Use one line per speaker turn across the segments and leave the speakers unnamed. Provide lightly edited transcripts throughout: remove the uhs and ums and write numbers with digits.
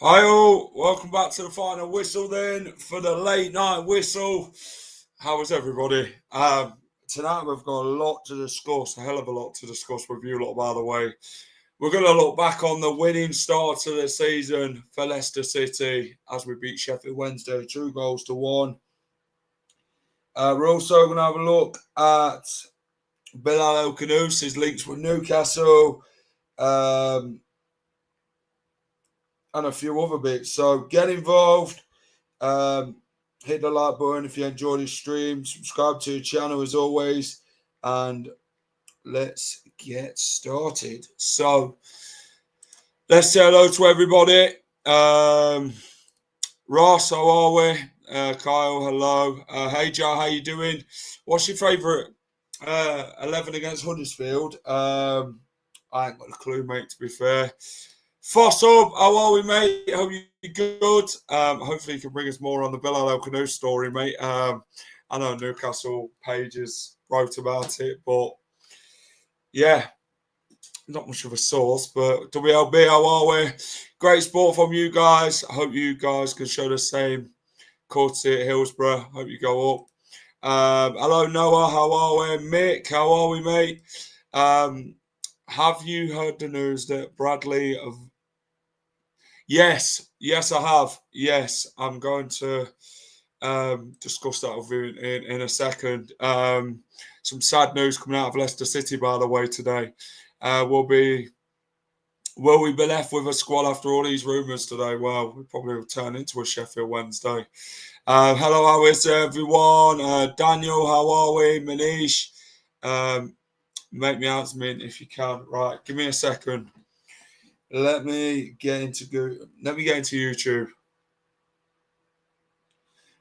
Hi all, welcome back to the final whistle then for the late night whistle. How is everybody? Tonight we've got a lot to discuss, a hell of a lot to discuss with you lot, by the way. We're going to look back on the winning start to the season for Leicester City as we beat Sheffield Wednesday 2-1. We're also going to have a look at Bilal Khannouss, his links with Newcastle, and a few other bits. So get involved. Hit the like button if you enjoyed the stream. Subscribe to the channel as always. And let's get started. So let's say hello to everybody. Ross, how are we? Kyle, hello. Hey Joe, how you doing? What's your favourite 11 against Huddersfield? I ain't got a clue, mate, to be fair. Foss up, how are we, mate? Hope you're good. Hopefully you can bring us more on the Bilal Khannouss story, mate. I know Newcastle pages wrote about it, but yeah, not much of a source. But WLB, how are we? Great sport from you guys. I hope you guys can show the same courtesy at Hillsborough. Hope you go up. Hello, Noah, how are we? Mick, how are we, mate? Have you heard the news that Bradley of... Yes, I have. Yes, I'm going to discuss that with you in a second. Some sad news coming out of Leicester City, by the way, today. Will we be left with a squad after all these rumours today? Well, we probably will turn into a Sheffield Wednesday. Hello, how is everyone? Daniel, how are we? Manish, make me announcement if you can. Right, give me a second. Let me get into YouTube,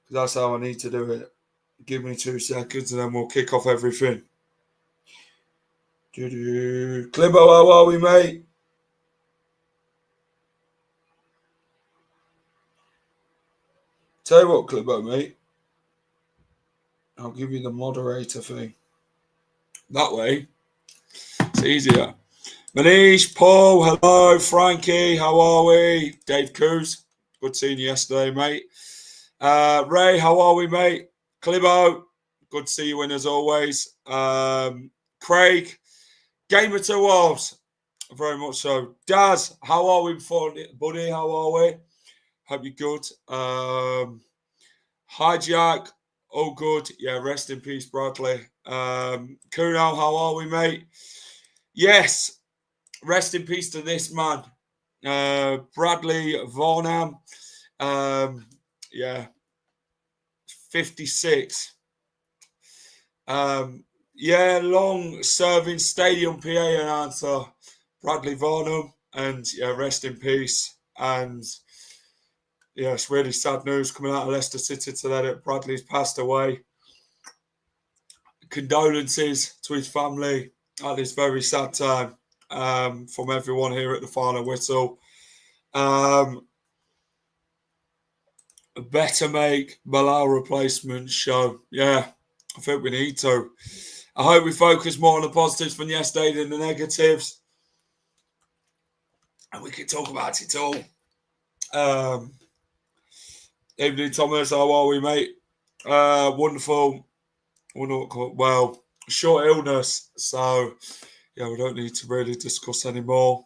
because that's how I need to do it. Give me 2 seconds and then we'll kick off everything. Clibbo, how are we, mate? Tell you what, Clibbo, mate. I'll give you the moderator thing. That way, it's easier. Manish, Paul, hello. Frankie, how are we? Dave Coos, good seeing you yesterday, mate. Ray, how are we, mate? Clibbo, good to see you in as always. Craig, Game of Two Wolves, very much so. Daz, how are we, buddy? How are we? Hope you're good. Hijack, all good. Yeah, rest in peace, Bradley. Kuno, how are we, mate? Yes. Rest in peace to this man, Bradley Varnham. 56. Long-serving stadium PA announcer, Bradley Varnham, and rest in peace. And it's really sad news coming out of Leicester City today that Bradley's passed away. Condolences to his family at this very sad time. From everyone here at the final whistle. Better make Bilal replacement show. Yeah, I think we need to. I hope we focus more on the positives from yesterday than the negatives. And we can talk about it all. Evening, Thomas. How are we, mate? Wonderful. Well, short illness. So... yeah, we don't need to really discuss anymore.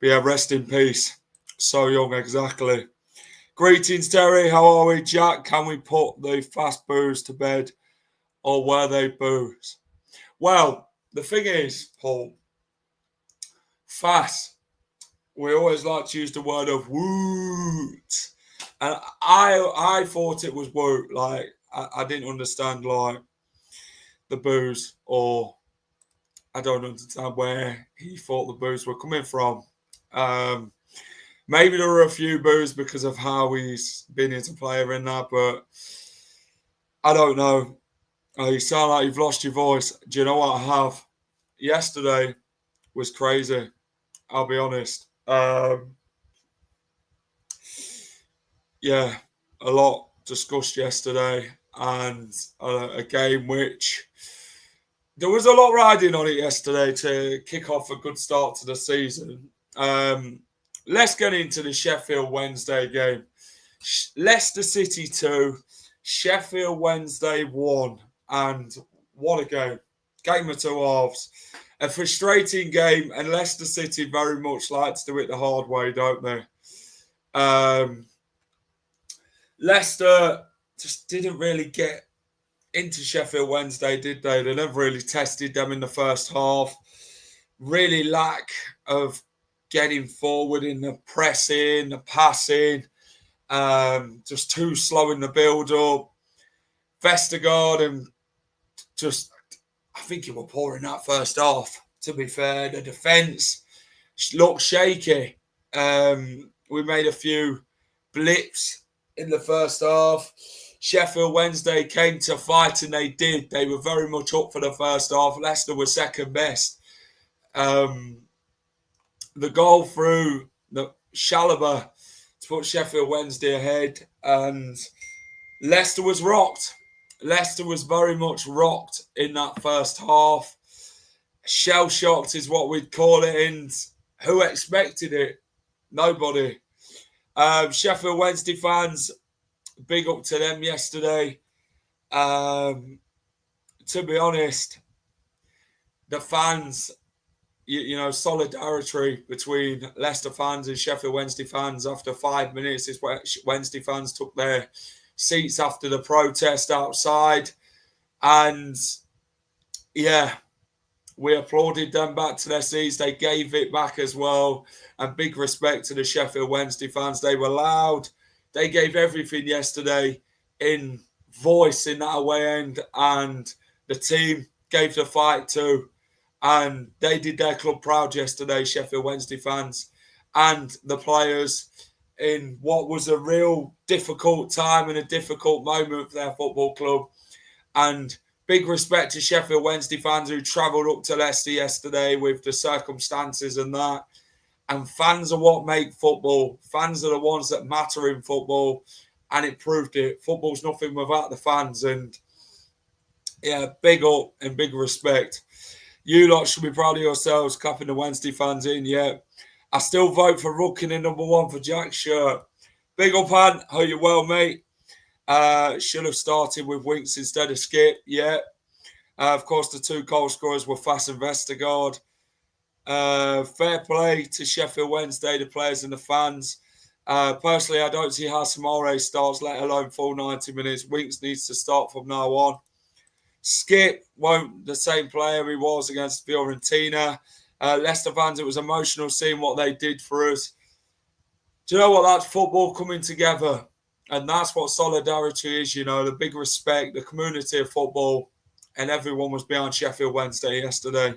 Rest in peace. So young, exactly. Greetings, Terry. How are we, Jack? Can we put the fast boos to bed, or were they boos? Well, the thing is, Paul, fast. We always like to use the word of woot, and I thought it was woot. Like I didn't understand like the boos, or I don't understand where he thought the boos were coming from. Maybe there were a few boos because of how he's been as a player in that, but I don't know. You sound like you've lost your voice. Do you know what I have? Yesterday was crazy. I'll be honest. Yeah, a lot discussed yesterday, and a game which there was a lot riding on it yesterday to kick off a good start to the season. Let's get into the Sheffield Wednesday game. Leicester City 2, Sheffield Wednesday 1, and what a game. Game of two halves. A frustrating game, and Leicester City very much like to do it the hard way, don't they? Leicester just didn't really get into Sheffield Wednesday, did they? They never really tested them in the first half. Really lack of getting forward in the pressing, the passing. Just too slow in the build-up. Vestergaard and just, I think he were poor in that first half, to be fair. The defence looked shaky. We made a few blips in the first half. Sheffield Wednesday came to fight, and they did. They were very much up for the first half. Leicester was second best. The goal through the Chalobah to put Sheffield Wednesday ahead, and Leicester was rocked. Leicester was very much rocked in that first half. Shell-shocked is what we'd call it, and who expected it? Nobody. Sheffield Wednesday fans, big up to them yesterday. To be honest, the fans, you know, solidarity between Leicester fans and Sheffield Wednesday fans after 5 minutes is where Wednesday fans took their seats after the protest outside. And yeah, we applauded them back to their seats. They gave it back as well. And big respect to the Sheffield Wednesday fans. They were loud. They gave everything yesterday in voice in that away end. And the team gave the fight too. And they did their club proud yesterday, Sheffield Wednesday fans and the players, in what was a real difficult time and a difficult moment for their football club. And big respect to Sheffield Wednesday fans who travelled up to Leicester yesterday with the circumstances and that. And fans are what make football. Fans are the ones that matter in football. And it proved it. Football's nothing without the fans. And yeah, big up and big respect. You lot should be proud of yourselves, clapping the Wednesday fans in. Yeah, I still vote for Rookin in number 1 for Jack's shirt. Big up, Ant. Hope you're well, mate. Should have started with Winks instead of Skip. Yeah. Of course, the 2 goal scorers were Fass and Vestergaard. Fair play to Sheffield Wednesday, the players and the fans. Personally, I don't see how Samare starts, let alone full 90 minutes. Winks needs to start from now on. Skip won't the same player he was against Fiorentina. Leicester fans, it was emotional seeing what they did for us. Do you know what? That's football coming together. And that's what solidarity is, you know, the big respect, the community of football. And everyone was behind Sheffield Wednesday yesterday.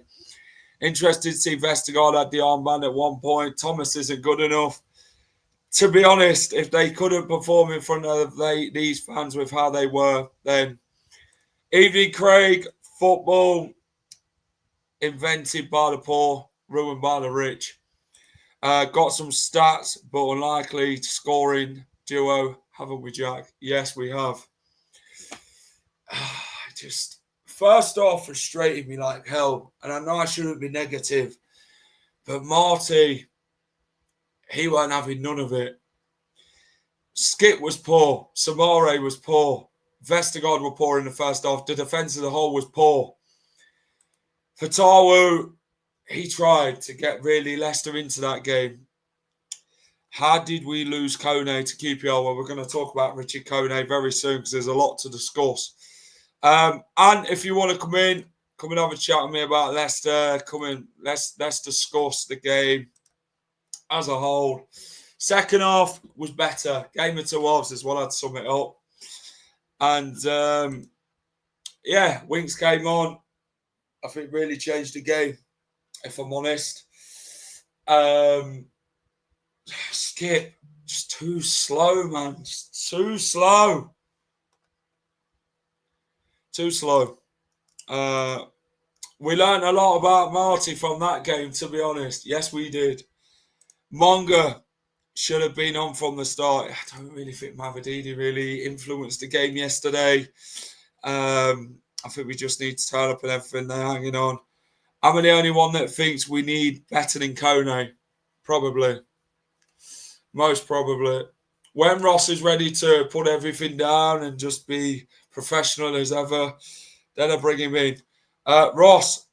Interested to see Vestergaard had the armband at one point. Thomas isn't good enough. To be honest, if they couldn't perform in front of these fans with how they were, then Evening Craig, football invented by the poor, ruined by the rich. Got some stats, but unlikely scoring duo, haven't we, Jack? Yes, we have. Just first off, frustrated me like hell, and I know I shouldn't be negative, but Marty, he weren't having none of it. Skip was poor. Samare was poor. Vestergaard were poor in the first half. The defence as a whole was poor. Fatawu, he tried to get really Leicester into that game. How did we lose Kone to QPR? Well, we're going to talk about Richard Kone very soon because there's a lot to discuss. And if you want to come and have a chat with me about Leicester, come in. Let's discuss the game as a whole. Second half was better. Game of two halves is what I'd sum it up. And yeah, Winks came on. I think really changed the game, if I'm honest. Skip, just too slow, man. Just too slow. Too slow. We learned a lot about Marty from that game, to be honest. Yes, we did. Monga should have been on from the start. I don't really think Mavididi really influenced the game yesterday. I think we just need to turn up and everything. They're hanging on. Am I the only one that thinks we need better than Kone? Probably. Most probably. When Ross is ready to put everything down and just be professional as ever, then I bring him in. Ross,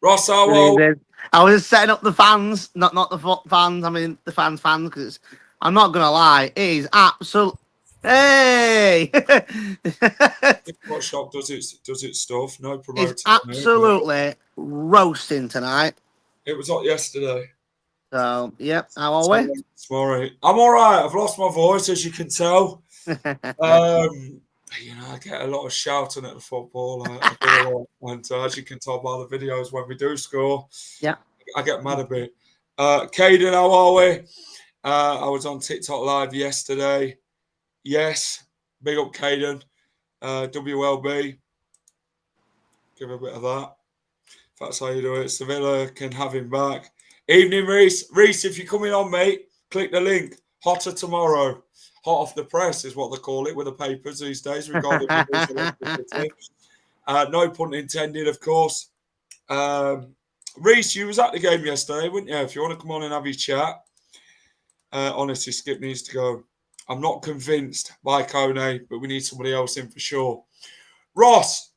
how old?
I was setting up the fans, not the fans. I mean the fans, because I'm not gonna lie, it is absolute. Hey,
What shop does its stuff? No promoting.
It's absolutely roasting tonight.
It was hot yesterday.
So yep, how are we?
Sorry, I'm all right. I've lost my voice, as you can tell. I get a lot of shouting at the football. As you can tell by the videos when we do score,
yeah,
I get mad a bit. Caden, how are we? I was on TikTok live yesterday. Yes, big up Caden. WLB. Give a bit of that. If that's how you do it. Sevilla can have him back. Evening, Reese. Reese, if you're coming on, mate, click the link. Hotter tomorrow. Hot off the press is what they call it with the papers these days, regarding no pun intended, of course. Reese, you was at the game yesterday, weren't you? If you want to come on and have your chat. Honestly, Skip needs to go. I'm not convinced by Kone, but we need somebody else in for sure. Ross,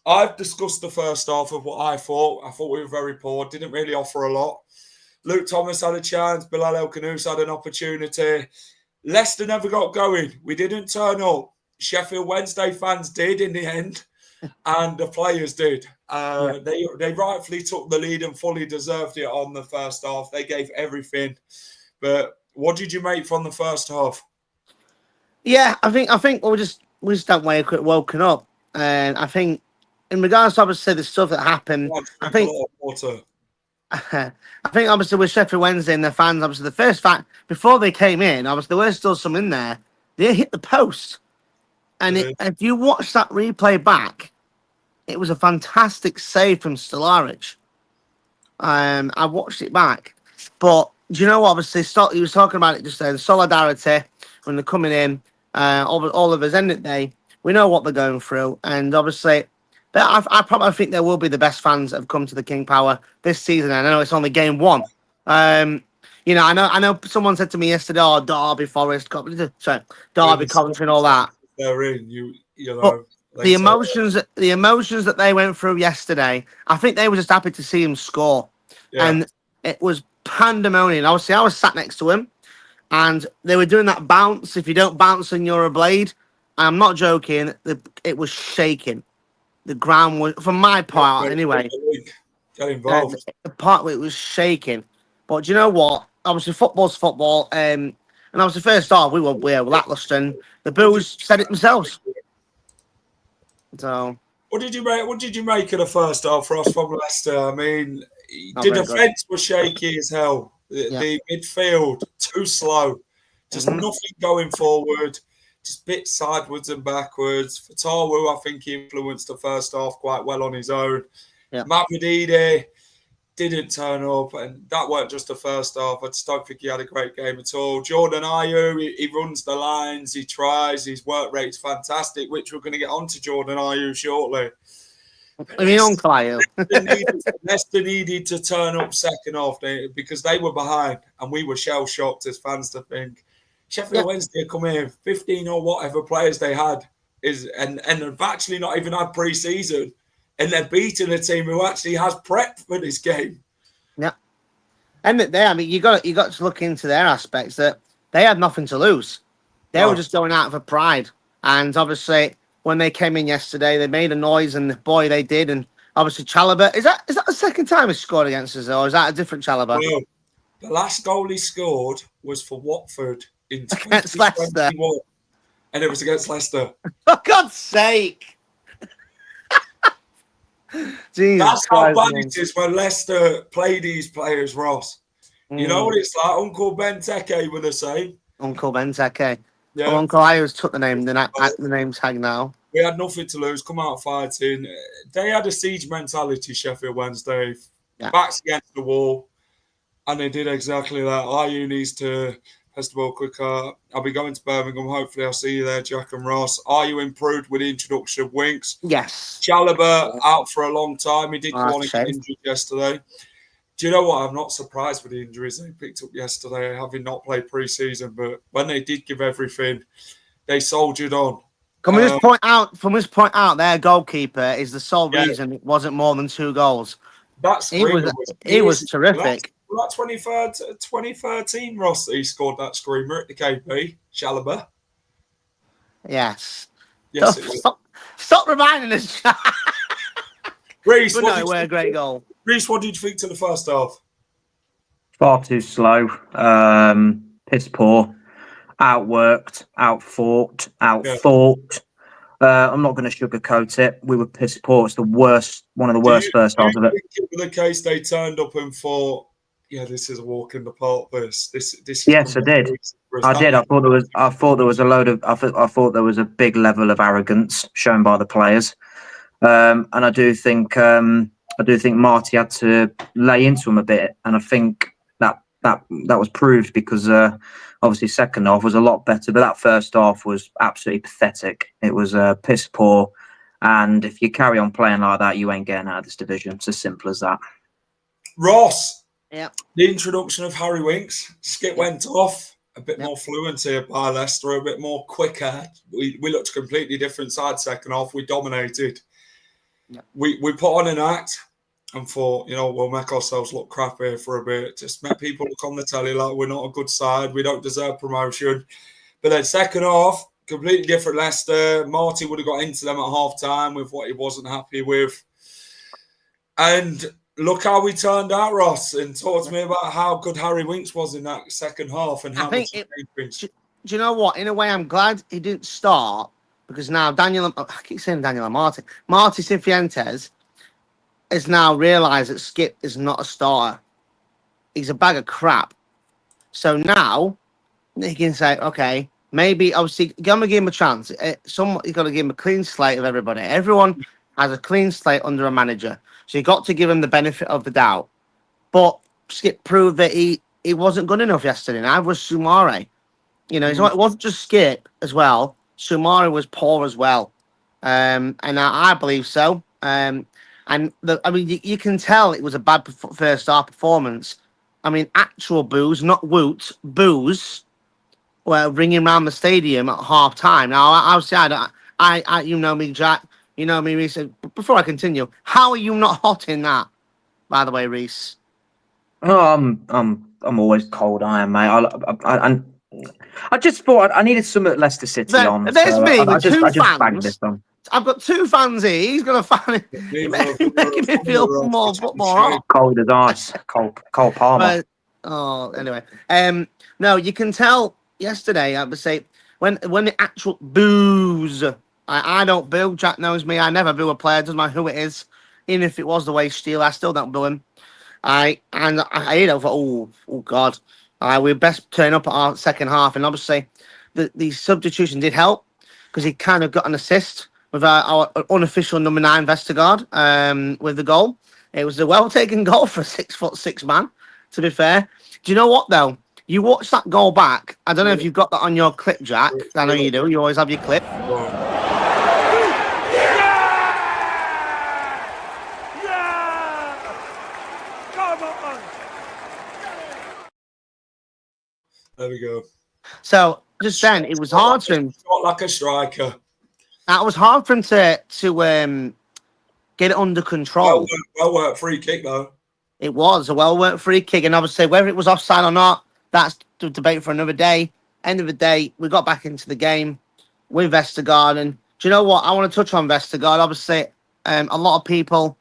I've discussed the first half of what I thought. I thought we were very poor, didn't really offer a lot. Luke Thomas had a chance. Bilal Khannouss had an opportunity. Leicester never got going. We didn't turn up. Sheffield Wednesday fans did in the end, and the players did. They rightfully took the lead and fully deserved it on the first half. They gave everything. But what did you make from the first half?
Yeah, I think we just don't wake up, woken up, and I think in regards to obviously the stuff that happened, I think obviously with Sheffield Wednesday and their fans, obviously the first fact before they came in, obviously there were still some in there. They hit the post, and if you watch that replay back, it was a fantastic save from Stolaric. I watched it back, but do you know what? Obviously, he was talking about it just then. Solidarity when they're coming in. All of us, end of the day, we know what they're going through, and obviously, but I probably think there will be the best fans that have come to the King Power this season. I know it's only game one. I know someone said to me yesterday, "Oh, Derby, Forest, Derby, Coventry, and all that."
They're in you know.
The emotions that they went through yesterday, I think they were just happy to see him score, and it was pandemonium. Obviously, I was sat next to him. And they were doing that bounce. If you don't bounce and you're a blade, I'm not joking. It was shaking. The ground was, from my part anyway.
Get involved.
The part where it was shaking. But do you know what? Obviously, football's football. And obviously, first off, we were lacklustre. And the Bulls said it themselves. So,
what did you make of the first half for us from Leicester? I mean, the defence was shaky as hell. The midfield, too slow. Just nothing going forward. Just bit sideways and backwards. Fatawu, I think he influenced the first half quite well on his own. Mavididi didn't turn up, and that weren't just the first half. I just don't think he had a great game at all. Jordan Ayew, he runs the lines, he tries, his work rate's fantastic, which we're going to get onto Jordan Ayew shortly. Leicester needed to turn up second half because they were behind and we were shell shocked as fans to think Sheffield Wednesday come in 15 or whatever players they had and have actually not even had pre-season, and they're beating a team who actually has prep for this game.
Yeah, and I mean you got to look into their aspects that they had nothing to lose. They were just going out for pride, and obviously, when they came in yesterday, they made a noise, and boy, they did. And obviously, Chalobah, is that the second time he scored against us, or is that a different Chalobah?
Well, the last goal he scored was for Watford in
against Leicester,
and it was against Leicester.
For God's sake. Jesus
That's how
Christ,
bad
man.
it is when Leicester play these players, Ross. You know what it's like? Uncle Benteke were the same.
Uncle Benteke.
Yeah.
Oh, Uncle Ayers took the name tag now.
We had nothing to lose. Come out fighting. They had a siege mentality, Sheffield Wednesday.
Yeah.
Backs against the wall. And they did exactly that. IU needs to pass the ball quicker. I'll be going to Birmingham. Hopefully I'll see you there, Jack and Ross. IU improved with the introduction of Winks.
Yes.
Chalobah out for a long time. He did go on and
shame.
get injured yesterday. Do you know what? I'm not surprised with the injuries they picked up yesterday, having not played pre-season. But when they did give everything, they soldiered on.
Can we just point out their goalkeeper is the sole reason it wasn't more than 2 goals.
That screamer
he was terrific.
That 2013, Ross, he scored that screamer at the KP, Chalobah.
Yes.
Yes,
Stop reminding us.
Reece,
a great goal.
Reece, what did you think to the first half?
Far too slow. Piss poor. Outworked, outfought, outthought. I'm not going to sugarcoat it. We were piss poor. It's the worst, one of the worst first halves of it.
In the case they turned up and thought, yeah, this is a walk in the park. This.
Yes, I did. I thought there was a load of. I thought there was a big level of arrogance shown by the players, and I do think Marty had to lay into him a bit, and I think that was proved because obviously second half was a lot better, but that first half was absolutely pathetic. It was piss poor, and if you carry on playing like that, you ain't getting out of this division. It's as simple as that.
Ross,
yeah,
the introduction of Harry Winks, Skip went off, a bit more fluent here by Leicester, a bit more quicker. We looked a completely different side second half. We dominated. Yeah. We put on an act. And thought, we'll make ourselves look crap here for a bit. Just make people look on the telly like we're not a good side. We don't deserve promotion. But then second half, completely different Leicester. Marty would have got into them at half time with what he wasn't happy with. And look how we turned out, Ross. And talk to me about how good Harry Winks was in that second half and how much he changed things.
Do you know what? In a way, I'm glad he didn't start because now I keep saying Daniel and Marty Cifuentes has now realised that Skip is not a starter. He's a bag of crap. So now he can say, okay, maybe obviously I'm gonna give him a chance. You got to give him a clean slate of everybody. Everyone has a clean slate under a manager, so you got to give him the benefit of the doubt. But Skip proved that he wasn't good enough yesterday. Neither was Soumare. It wasn't just Skip as well. Soumare was poor as well, and I believe so. You can tell it was a bad first half performance. I mean, actual boos, not woot, boos, were ringing around the stadium at half time. Now, obviously, you know me, Jack. You know me, Reece. Before I continue, how are you not hot in that? By the way, Reece.
Oh, I'm always cold iron, mate. I just thought I needed some at Leicester City on.
There's me with two fans.
This on.
I've got 2 fans here. He's going to fan it. Making me feel more hot.
Cold as ice. Cold Palmer.
Anyway. No, you can tell yesterday, I would say, when the actual boos, I don't boo. Jack knows me. I never boo a player. Doesn't matter who it is. Even if it was the way Steele, I still don't boo him. I thought, oh God. We best turn up at our second half. And obviously, the substitution did help because he kind of got an assist with our unofficial number 9 Vestergaard with the goal. It was a well-taken goal for a 6'6" man, to be fair. Do you know what, though? You watch that goal back. I don't know if you've got that on your clip, Jack. I know you do. You always have your clip.
There we go.
So, just then, it was hard for him.
Not like a striker.
That was hard for him to get it under control.
Well worked free kick, though.
It was a well-worked free kick. And obviously, whether it was offside or not, that's the debate for another day. End of the day, we got back into the game with Vestergaard. And do you know what? I want to touch on Vestergaard. Obviously, a lot of people,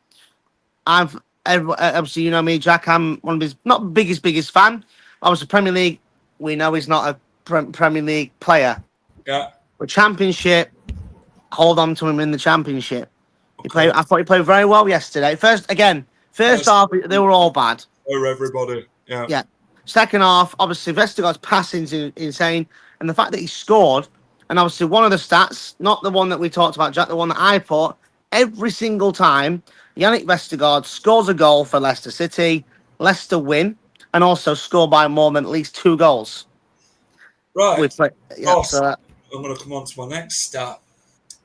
obviously, you know me, Jack, I'm one of his, not biggest fan. Obviously, Premier League, we know he's not a Premier League player.
Yeah.
But Championship, hold on to him in the Championship.
Okay.
I thought he played very well yesterday. First half, they were all bad.
For everybody. Yeah.
Yeah. Second half, obviously, Vestergaard's passing's insane. And the fact that he scored, and obviously one of the stats, not the one that we talked about, Jack, the one that I put, every single time Yannick Vestergaard scores a goal for Leicester City, Leicester win, and also score by more than at least 2 goals.
Right.
So
I'm going to come on to my next stat.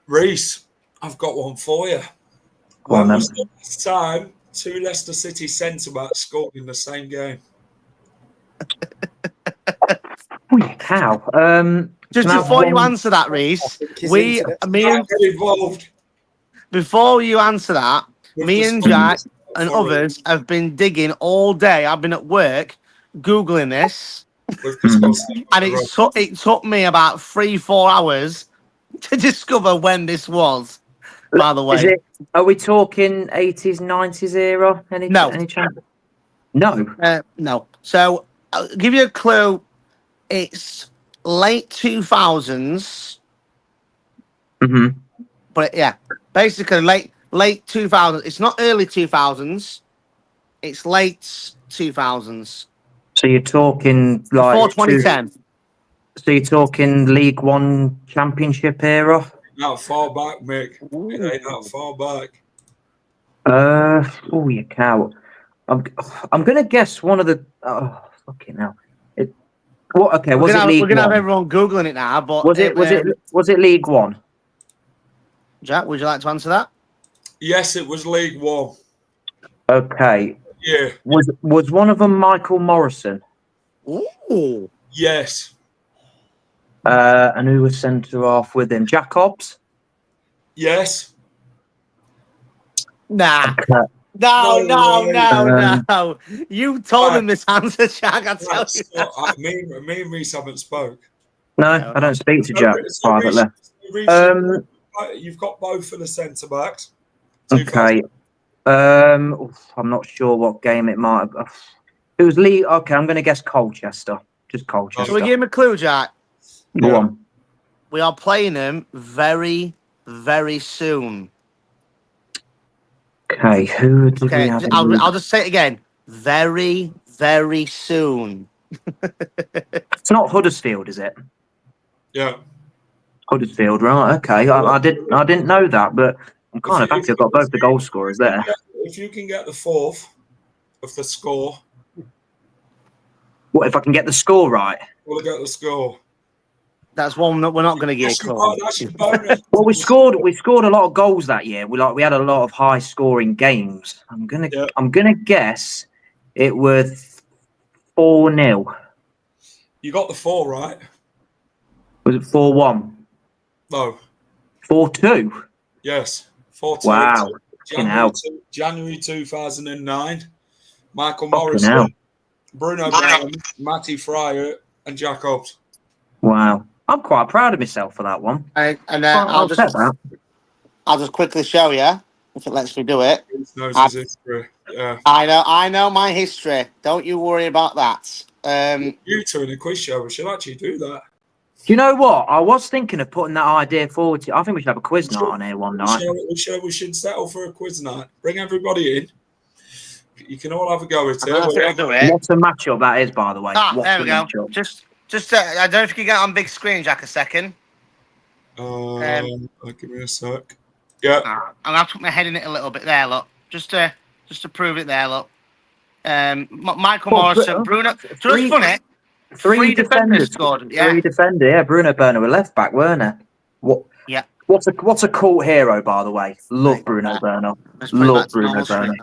Reese, I've got one for you.
Go on,
When
then.
was the last time 2 Leicester City centre-backs scored in the same game?
Holy cow.
just
can I have
before you
one-
answer that, Reese,
His
me
internet.
and
Get involved.
before you answer that,
With
me
the
and
score.
Jack and
For
others have been digging all day. I've been at work Googling this,
We've discussed it.
and it took me about 3-4 hours to discover when this was. By the
Is
way,
it? Are we talking 80s, 90s era? Any chance? No.
no. So I'll give you a clue. It's late 2000s,
hmm
but yeah, basically late 2000s. It's not early 2000s. It's late 2000s.
So you're talking like
Before 2010.
So you're talking League One Championship era?
Not far back, Mick. It ain't that far back.
Oh, you cow! I'm gonna guess one of the. Oh, fucking hell! Okay, was it League
We're gonna have
One?
everyone googling it now, but
Was it League One?
Jack, would you like to answer that?
Yes, it was League One.
Okay.
Yeah.
Was one of them Michael Morrison?
Ooh.
Yes.
And who was centre half with him? Jacobs?
Yes.
Nah.
Okay.
No. You told him this answer, Jack. I tell you.
Me and Reese haven't spoke.
No, I don't speak to Jack privately.
Reese, you've got both of the centre backs.
Okay. I'm not sure what game it might have. It was Lee. Okay, I'm going to guess Colchester. Just Colchester.
Shall we give him a clue, Jack?
Go on.
We are playing him very, very soon.
Okay, who did we
Okay,
have?
I'll just say it again. Very, very soon.
It's not Huddersfield, is it?
Yeah.
Huddersfield, right? Okay, I didn't know that, but I'm kind of happy I've got both the goal scorers there.
If you can get the 4th of the score,
What if I can get the score right?
we'll get the score.
That's one that we're not going to get a clue.
That's your bonus.
Well, we scored a lot of goals that year. We had a lot of high scoring games. I'm gonna guess it was 4-0.
You got the 4 right.
Was it 4-1?
No.
4-2.
Yes. 4-2.
Wow. Fucking hell.
January 2009. Michael
Fucking
Morrison,
hell.
Bruno Brown, Matty Fryer, and Jacobs.
Wow. I'm quite proud of myself for that one.
I'll just quickly show you if it lets me do it.
He knows his history. Yeah.
I know my history. Don't you worry about that.
You two in a quiz show, we should actually do that.
Do you know what? I was thinking of putting that idea forward. I think we should have a quiz night on here one night.
We should settle for a quiz night. Bring everybody in. You can all have a go at it.
Do it.
What a matchup that is, by the way. What
There
a
we go.
matchup.
Just I don't know if you can get on big screen, Jack, a second.
Give me a sec. Yeah.
I'm gonna have to put my head in it a little bit there. Look, just to prove it there. Look, Michael Morrison, Bruno. So it's funny. Three defenders scored. Yeah.
3 defenders. Yeah, Bruno Berner were left back, weren't they? What?
Yeah.
What's a cult hero, by the way? Love Bruno Berner. Love Bruno Berner.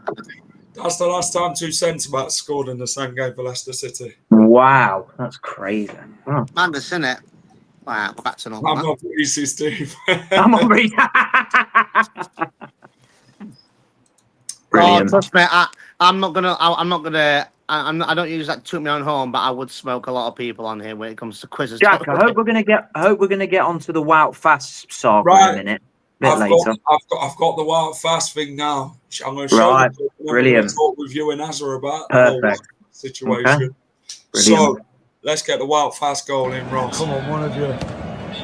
That's the last time 2 centre-backs scored in the same game for Leicester City.
Wow, that's crazy. Oh.
Madness, isn't it? Wow, we're back to normal.
I'm on Reese's team.
I'm on read. Brilliant.
Trust me, I'm not gonna. I don't use that to toot my own home, but I would smoke a lot of people on here when it comes to quizzes.
Jack, I hope we're gonna get onto the Wout Fast saga in a minute.
I've
Later.
got the wild fast thing now. I'm going to show
Right,
you.
brilliant.
Talk with you and Azza about the
Perfect.
whole situation.
Okay.
So let's get the wild fast goal in, Ross.
Come on, one of you.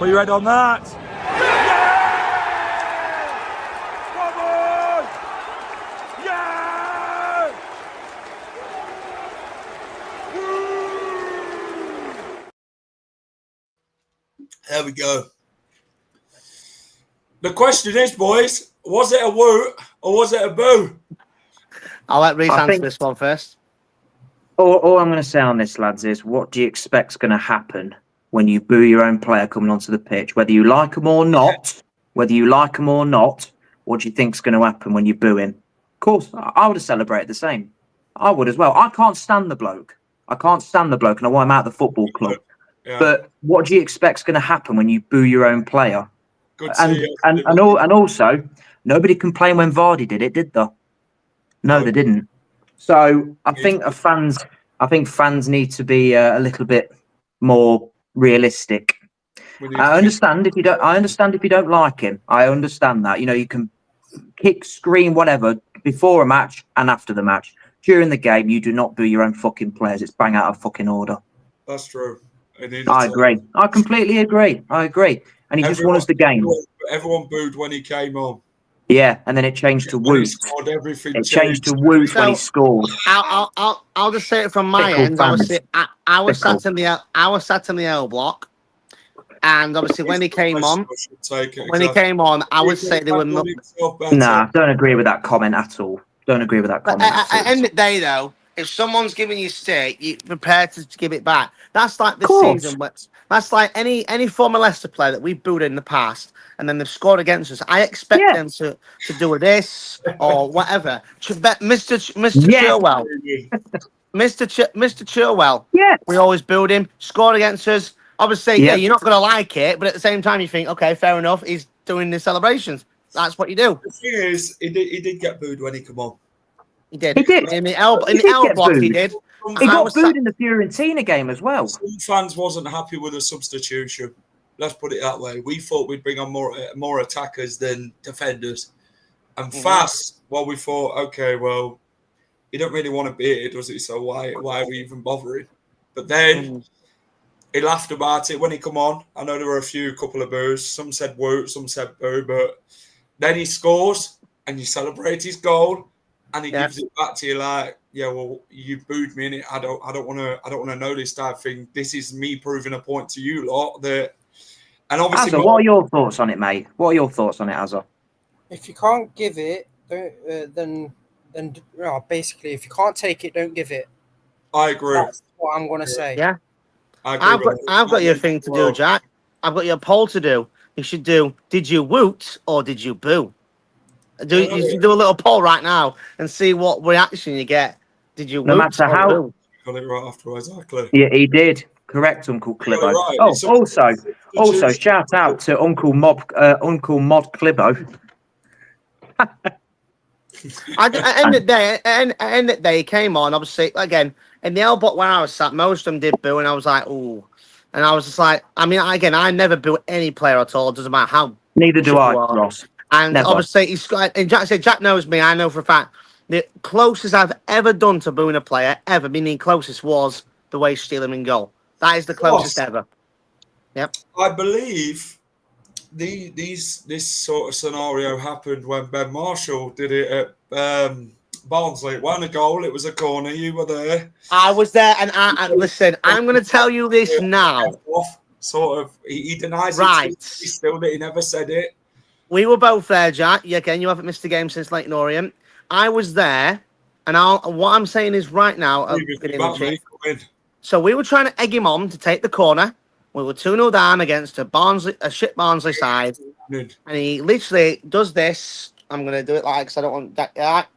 Put your head on that. Yeah! There we go. The question is, boys, was it a woo or was it a boo?
I'll let Reece
I
answer
think-
this one first.
All I'm going to say on this, lads, is what do you expect's going to happen when you boo your own player coming onto the pitch? Whether you like them or not, what do you think's going to happen when you boo him? Of course, I would have celebrated the same. I would as well. I can't stand the bloke. And I want him out of the football club.
Yeah.
But what do you expect's going to happen when you boo your own player?
Good to see you.
And also, nobody complained when Vardy did it, did they? No, they didn't. So I think fans need to be a little bit more realistic. I understand if you don't like him. I understand that. You know, you can kick, scream, whatever before a match and after the match. During the game, you do not boo your own fucking players. It's bang out of fucking order.
That's true.
I agree. I completely agree. And he just won us the game.
Everyone booed when he came on.
Yeah, and then it changed to woot. It changed to woot when he scored.
I'll just say it from my
Fickle
end.
fans.
Obviously, I was sat in the L block, and obviously when he came on, I would say they were not.
Nah, don't agree with that comment at all. Don't agree with that
But
comment.
at the end of the day, though, if someone's giving you stick, you're prepared to give it back. That's like this season. That's like any former Leicester player that we've booed in the past, and then they've scored against us. I expect them to do this or whatever. Mr. Chilwell, Mr. Chilwell.
Yeah,
we always booed him. Scored against us. Obviously, yeah, you're not going to like it, but at the same time, you think, okay, fair enough. He's doing the celebrations. That's what you do.
The thing is, he did get booed when he come on.
He did.
He did.
In the L block, he did.
He got booed in the Fiorentina game as well.
Some fans wasn't happy with the substitution. Let's put it that way. We thought we'd bring on more attackers than defenders. And fast, well, we thought, okay, well, he don't really want to be here, does he? So why are we even bothering? But then he laughed about it when he come on. I know there were a couple of boos. Some said woo, some said boo, but then he scores and you celebrate his goal and he gives it back to you like, yeah, well, you booed me in it. I don't want to know this type of thing. This is me proving a point to you lot that. And obviously,
Azza, what are your thoughts on it, mate? What are your thoughts on it, Azza?
If you can't give it, then basically, if you can't take it, don't give it.
I agree.
That's what I'm going to say.
Yeah.
I've
got your thing to do, Jack. I've got your poll to do. You should do, did you woot or did you boo? You should do a little poll right now and see what reaction you get. Did you
no
woot
matter
or
how
boo?
Got it right afterwards, exactly.
Yeah, he did. Correct, Uncle Clibbo.
Right.
Also, shout out to Uncle Mod Clibbo.
At the end of the day, he came on. Obviously, again, in the L block where I was sat, most of them did boo, and I was like, ooh. And I was just like, I mean, again, I never boo any player at all. It doesn't matter how.
Neither do I, Ross.
And
Never.
obviously, and Jack said, Jack knows me. I know for a fact the closest I've ever done to booing a player, ever, meaning closest, was the way stealing in goal. That is the closest ever. Yep.
I believe this sort of scenario happened when Ben Marshall did it at Barnsley. It wasn't a goal, it was a corner. You were there.
I was there, and I listen, I'm going to tell you this now.
Sort of, he denies
right.
it. He still did. He never said it.
We were both there, Jack. Again, you haven't missed a game since Leighton Orient. I was there, and what I'm saying is right now. So we were trying to egg him on to take the corner. We were 2-0 down against a shit Barnsley side. And he literally does this. I'm going to do it because I don't want that.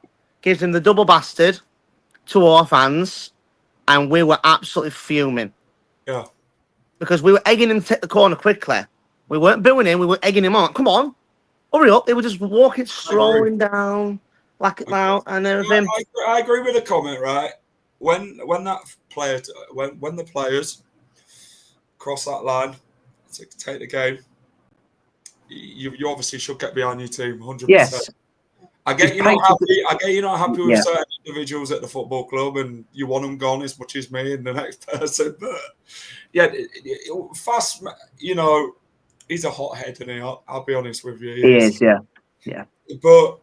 Gives him the double bastard to our fans. And we were absolutely fuming.
Yeah.
Because we were egging him to take the corner quickly. We weren't booing him. We were egging him on. Come on. Hurry up. They were just strolling down like it now and everything.
I agree with the comment, right? When that player, when the players cross that line to take the game, you obviously should get behind your team 100%.
Yes.
I get you're not happy with certain individuals at the football club, and you want them gone as much as me and the next person. But yeah, fast, he's a hothead, and I'll be honest with you.
He is, yeah.
But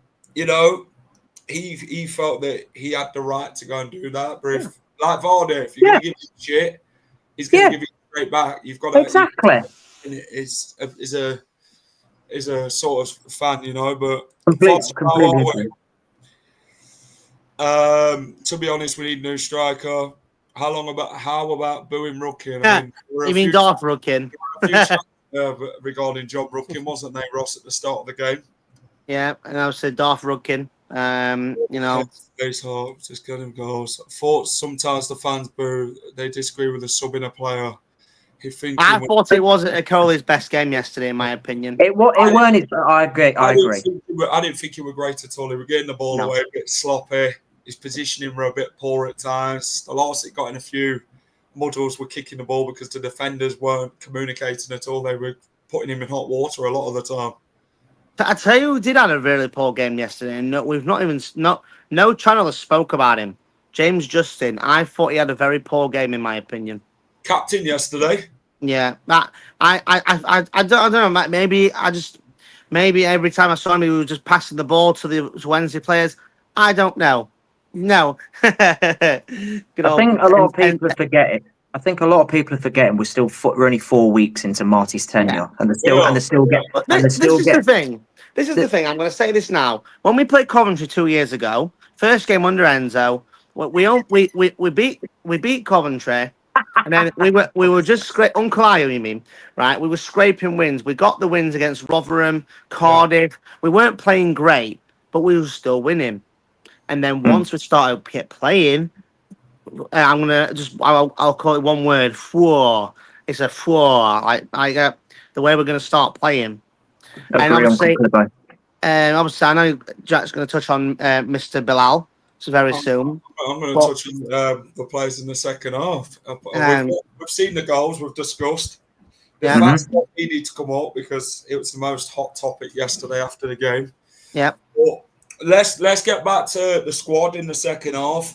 he felt that he had the right to go and do that. But if, like Vardy, if you're going to give him shit, he's going to give it straight back. You've got to
exactly.
Is a sort of fan, but
completely.
To be honest, we need a new striker. How about booing Rookin?
Yeah. You mean Darth Rookin?
Regarding John Rookin, wasn't there, Ross, at the start of the game?
Yeah, and I would say Darth Rookin.
Face hard, just get him goals. I thought sometimes the fans boo. They disagree with the sub in a player.
I thought it wasn't Coley's best game yesterday, in my opinion.
It weren't. I agree.
I didn't think he was great at all. He was getting the ball away a bit sloppy. His positioning were a bit poor at times. The last it got in a few muddles were kicking the ball because the defenders weren't communicating at all. They were putting him in hot water a lot of the time.
I tell you who did have a really poor game yesterday, and no channel has spoke about him. James Justin. I thought he had a very poor game, in my opinion.
Captain yesterday.
Yeah, I don't know. Maybe every time I saw him, he was just passing the ball to the Wednesday players. I don't know. No.
I think a lot of people are forgetting. We're only 4 weeks into Marty's tenure, and they're still getting.
This is the thing. This is the thing. I'm going to say this now. When we played Coventry 2 years ago, first game under Enzo, we beat Coventry, and then we were just Uncle Ayo, you mean, right? We were scraping wins. We got the wins against Rotherham, Cardiff. We weren't playing great, but we were still winning. And then once we started playing, I'll call it one word. Flaw. It's a flaw. Like the way we're going to start playing. And obviously, I know Jack's going to touch on Mr. Bilal very soon.
I'm going to touch on the players in the second half. We've seen the goals. We've discussed. The facts needed to come up because it was the most hot topic yesterday after the game.
Yeah.
But let's get back to the squad in the second half.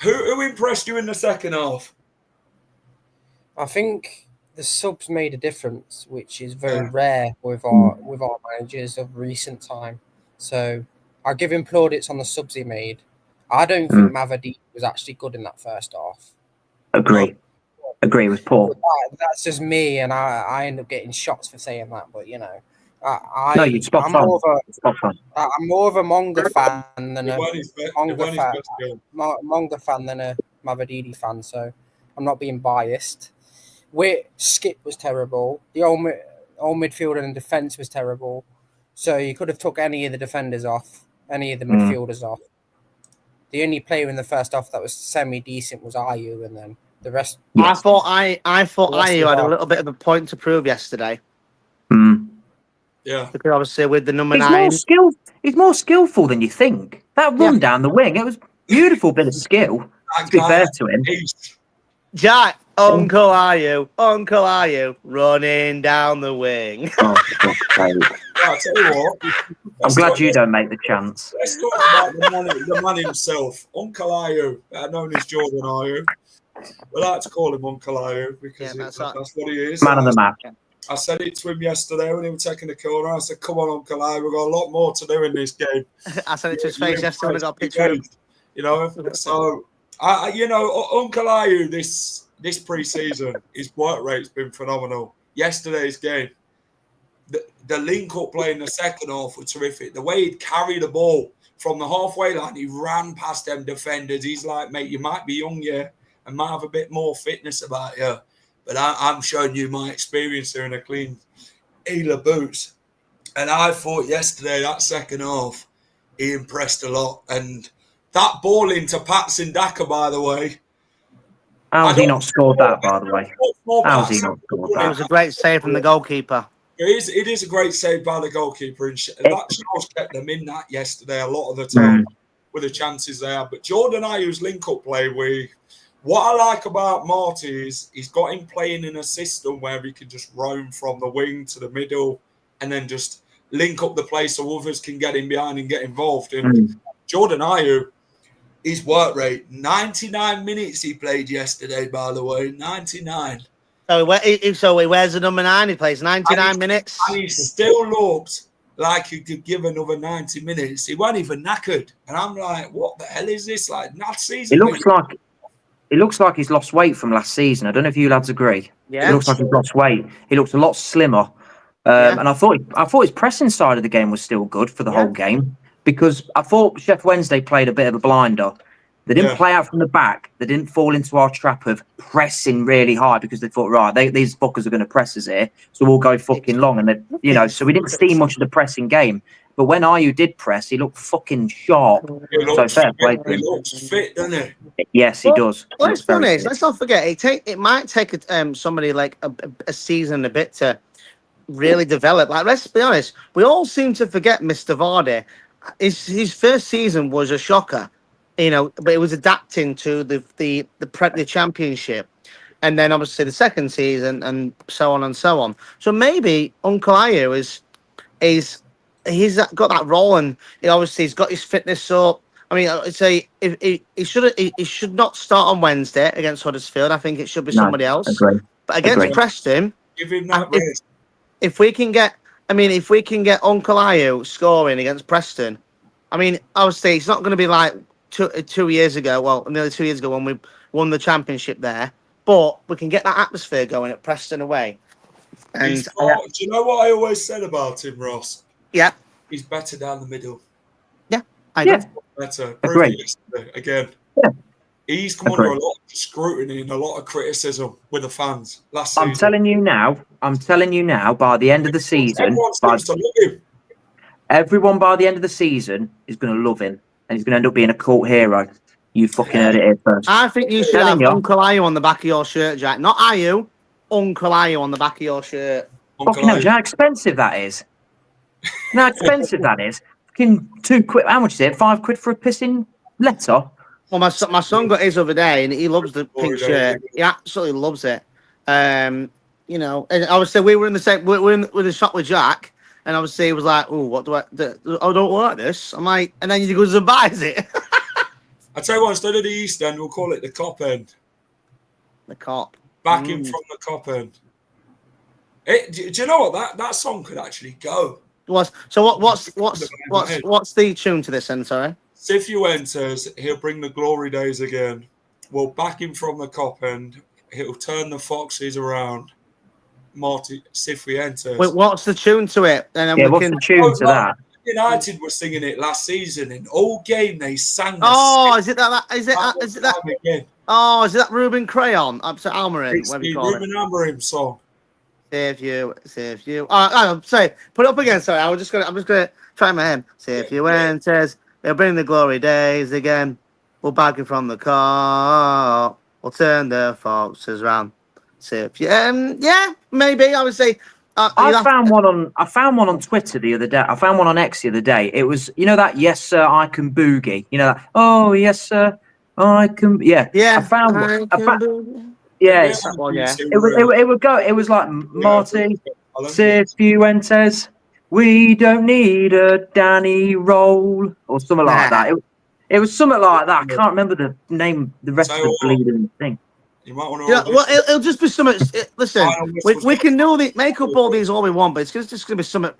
Who impressed you in the second half?
I think the subs made a difference, which is very rare with our managers of recent time. So I'll give him plaudits on the subs he made. I don't think Mavadi was actually good in that first half.
Agree with Paul.
That's just me, and I end up getting shots for saying that. But
you'd spot on.
I'm more of a Monga fan than a Mavadidi fan, so I'm not being biased. Skip was terrible. The old midfielder and defence was terrible. So you could have took any of the defenders off, any of the midfielders off. The only player in the first half that was semi-decent was Ayu, and then the rest.
I thought Ayu had a little bit of a point to prove yesterday.
Yeah,
because obviously with the number 9,
he's more skillful than you think. That run down the wing, it was a beautiful bit of skill. To be fair to him,
Jack, Uncle Ayu, running down the wing.
Oh, I'll
tell you what.
I'm glad you don't make the chance.
Let's talk about the man himself, Uncle Ayu, known as Jordan Ayu. We like to call him Uncle Ayu because that's what he is.
Man of the match.
I said it to him yesterday when he was taking the corner. I said, "Come on, Uncle Ayu, we've got a lot more to do in this game."
I said it to his face yesterday when I got a picture of him.
So Uncle Ayu, this pre-season, his work rate's been phenomenal. Yesterday's game, the link-up play in the second half was terrific. The way he'd carry the ball from the halfway line, he ran past them defenders. He's like, mate, you might be young, and might have a bit more fitness about you, but I'm showing you my experience here in a clean heel of boots. And I thought yesterday, that second half, he impressed a lot. And that ball into Patson Daka, by the way.
How's he not scored that, by the way? How's he not scored that?
It was a great save from the goalkeeper.
It is a great save by the goalkeeper. And that shows kept them in that yesterday a lot of the time with the chances they had. But Jordan Ayew's link-up play, what I like about Marty is he's got him playing in a system where he can just roam from the wing to the middle and then just link up the play so others can get in behind and get involved. And Jordan Ayew, his work rate, 99 minutes he played yesterday, by the way, 99.
So he wears the number 9. He plays 99 minutes.
And he still looked like he could give another 90 minutes. He wasn't even knackered. And I'm like, what the hell is this? Like, last season.
It looks like he's lost weight from last season. I don't know if you lads agree.
Yeah.
It looks like he's lost weight. He looks a lot slimmer. And I thought his pressing side of the game was still good for the whole game, because I thought Sheffield Wednesday played a bit of a blinder. They didn't play out from the back. They didn't fall into our trap of pressing really high, because they thought, right, these fuckers are going to press us here, so we'll go fucking long. And so we didn't see much of the pressing game. But when Ayew did press, he looked fucking sharp.
He looks fit, doesn't he?
Yes, he does.
Let's be honest. Let's not forget. It might take somebody like a season and a bit to really develop. Like, let's be honest. We all seem to forget Mr. Vardy. His first season was a shocker, but it was adapting to the championship, and then obviously the second season, and so on and so on. So maybe Uncle Ayew he's got that role, and he's got his fitness up. I mean, I'd say he should not start on Wednesday against Huddersfield. I think it should be somebody else.
Agree.
But against Preston,
Give him that rest.
if we can get Uncle Ayew scoring against Preston, I mean, obviously it's not going to be like 2 years ago. Well, nearly 2 years ago when we won the championship there, but we can get that atmosphere going at Preston away. And
do you know what I always said about him, Ross?
Yeah,
he's better down the middle.
Yeah, I agree.
Better.
Agree.
Again.
Yeah.
He's come under a lot of scrutiny and a lot of criticism with the fans last season.
I'm telling you now, by the end of the season, everyone by the end of the season is going to love him, and he's going to end up being a cult hero. You fucking heard it here first.
I think you should have Uncle Ayew on the back of your shirt, Jack. Not Ayew, Uncle Ayew on the back of your shirt.
Fucking hell, how expensive that is. How expensive that is. Fucking £2. How much is it? £5 for a pissing letter?
Well, my son got his other day, and he loves the pink shirt. He absolutely loves it. And obviously we were in the same. We're in the shop with Jack, and obviously he was like, "Oh, what do I don't like this." I'm like, and then he goes and buys it.
I tell you what, instead of the East End, we'll call it the Cop End.
The Cop.
Backing from the Cop End. Do you know what that song could actually go?
What's the tune to this then? Sorry.
Cifuentes, he'll bring the glory days again. We'll back him from the Cop End. He'll turn the Foxes around. Marty Cifuentes.
Wait, what's the tune to it? And then
what's the tune to that?
United were singing it last season. In all game, they sang.
Is it that? Is it that?
Again.
Oh, is it that Ruben Crayon? Upset Almarin.
It's the Ruben Amorim song.
Save you. Sorry, put it up again. Sorry, I'm just gonna try my hand. Cifuentes. They'll bring the glory days again. We'll back it from the car. We'll turn the Foxes round. Yeah, maybe. I would say.
I found one on Twitter the other day. I found one on X the other day. It was, that "Yes Sir, I Can Boogie." That. Oh yes sir, I can. Yeah. I found one. Yeah, it's that one. Yeah. It would go. It was like Marty, Cifuentes. We don't need a Danny roll or something like that. It was something like that. I can't remember the name, the rest of the bleeding thing.
You might want to.
Well, it'll just be something. Listen, we can make up all these all we want, but it's just going to be something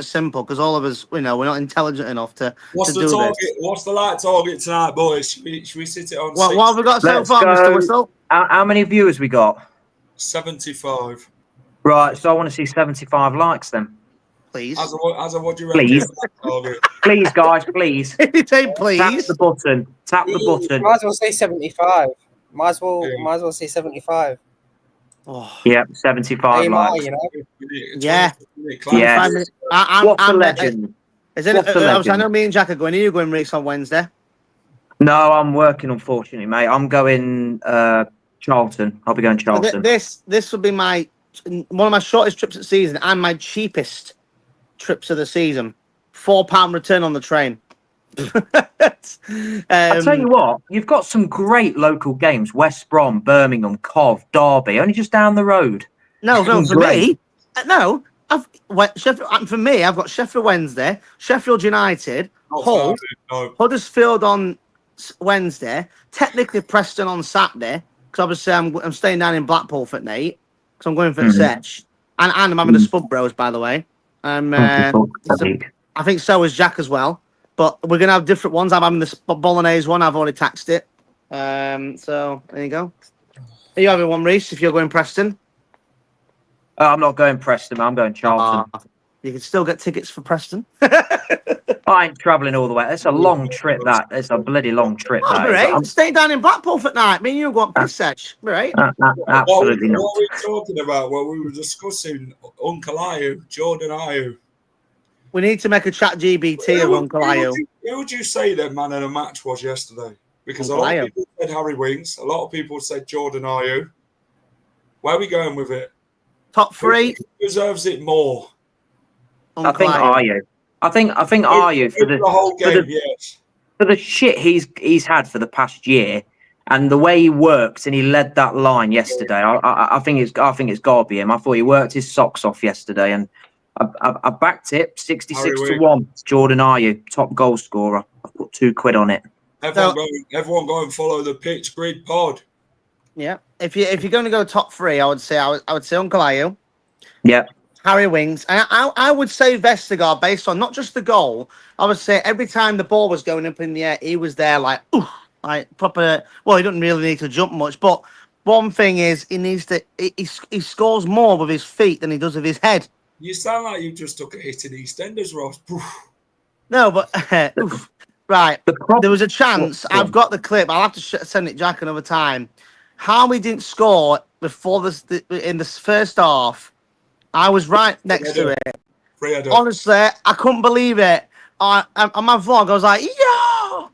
simple because all of us, we're not intelligent enough to.
What's the target? This. What's the light target tonight, boys? Should we sit it on?
What have we got so far, Mr. Whistle?
How many viewers we got?
75.
Right, so I want to see 75 likes then.
Please.
As a what do you reckon?
Please, guys, please.
Say please.
Tap the button.
Might as well say 75. Might as well say 75.
Oh.
Yeah, 75 likes.
Yeah.
What a legend.
I know me and Jack are going. Are you going race on Wednesday?
No, I'm working, unfortunately, mate. I'm going Charlton. I'll be going Charlton.
This will be one of my shortest trips of the season and my cheapest trips of the season. £4 return on the train.
I tell you what, you've got some great local games: West Brom, Birmingham, Cov, Derby, only just down the road.
No, for me, no. For me, I've got Sheffield Wednesday, Sheffield United, Hull, Huddersfield on Wednesday, technically Preston on Saturday, because obviously I'm staying down in Blackpool for the night, because I'm going for the sesh, and I'm having a Spud Bros, by the way. I think so is Jack as well, but we're gonna have different ones. I'm having the bolognese one. I've already taxed it. So there you go. Are you having one, Reese? If you're going Preston,
I'm not going Preston. I'm going Charlton.
You can still get tickets for Preston.
I ain't travelling all the way. It's a long trip. It's a bloody long trip.
Oh, right. I'm staying down in Blackpool for night. Me and you go on piss sesh, right?
Absolutely not.
What were we talking about? Well, we were discussing Uncle Ayu, Jordan Ayu.
We need to make a chat GBT of Uncle Ayu.
Who would you say their man of the match was yesterday? Because a lot of people said Harry Winks. A lot of people said Jordan Ayu. Where are we going with it?
Top 3.
Who deserves it more?
I think Ayu. I think Ayu for the whole game, yes. For the shit he's had for the past year, and the way he works and he led that line yesterday. I think it's got to be him. I thought he worked his socks off yesterday, and I backed it 66-1. Jordan Ayu, top goal scorer. I put £2 on it.
Everyone go and follow the Pitch Grid pod.
Yeah, if you're going to go top 3, I would say Uncle Ayu.
Yeah.
Harry Winks. And I would say Vestergaard, based on not just the goal. I would say every time the ball was going up in the air, he was there like proper. Well, he doesn't really need to jump much, but one thing is he scores more with his feet than he does with his head.
You sound like you just took a hit in EastEnders, Ross.
No, but right. There was a chance. I've got the clip. I'll have to send it Jack another time. How he didn't score before in the first half. I was right next to it. Honestly, I couldn't believe it. On my vlog, I was like, "Yo!"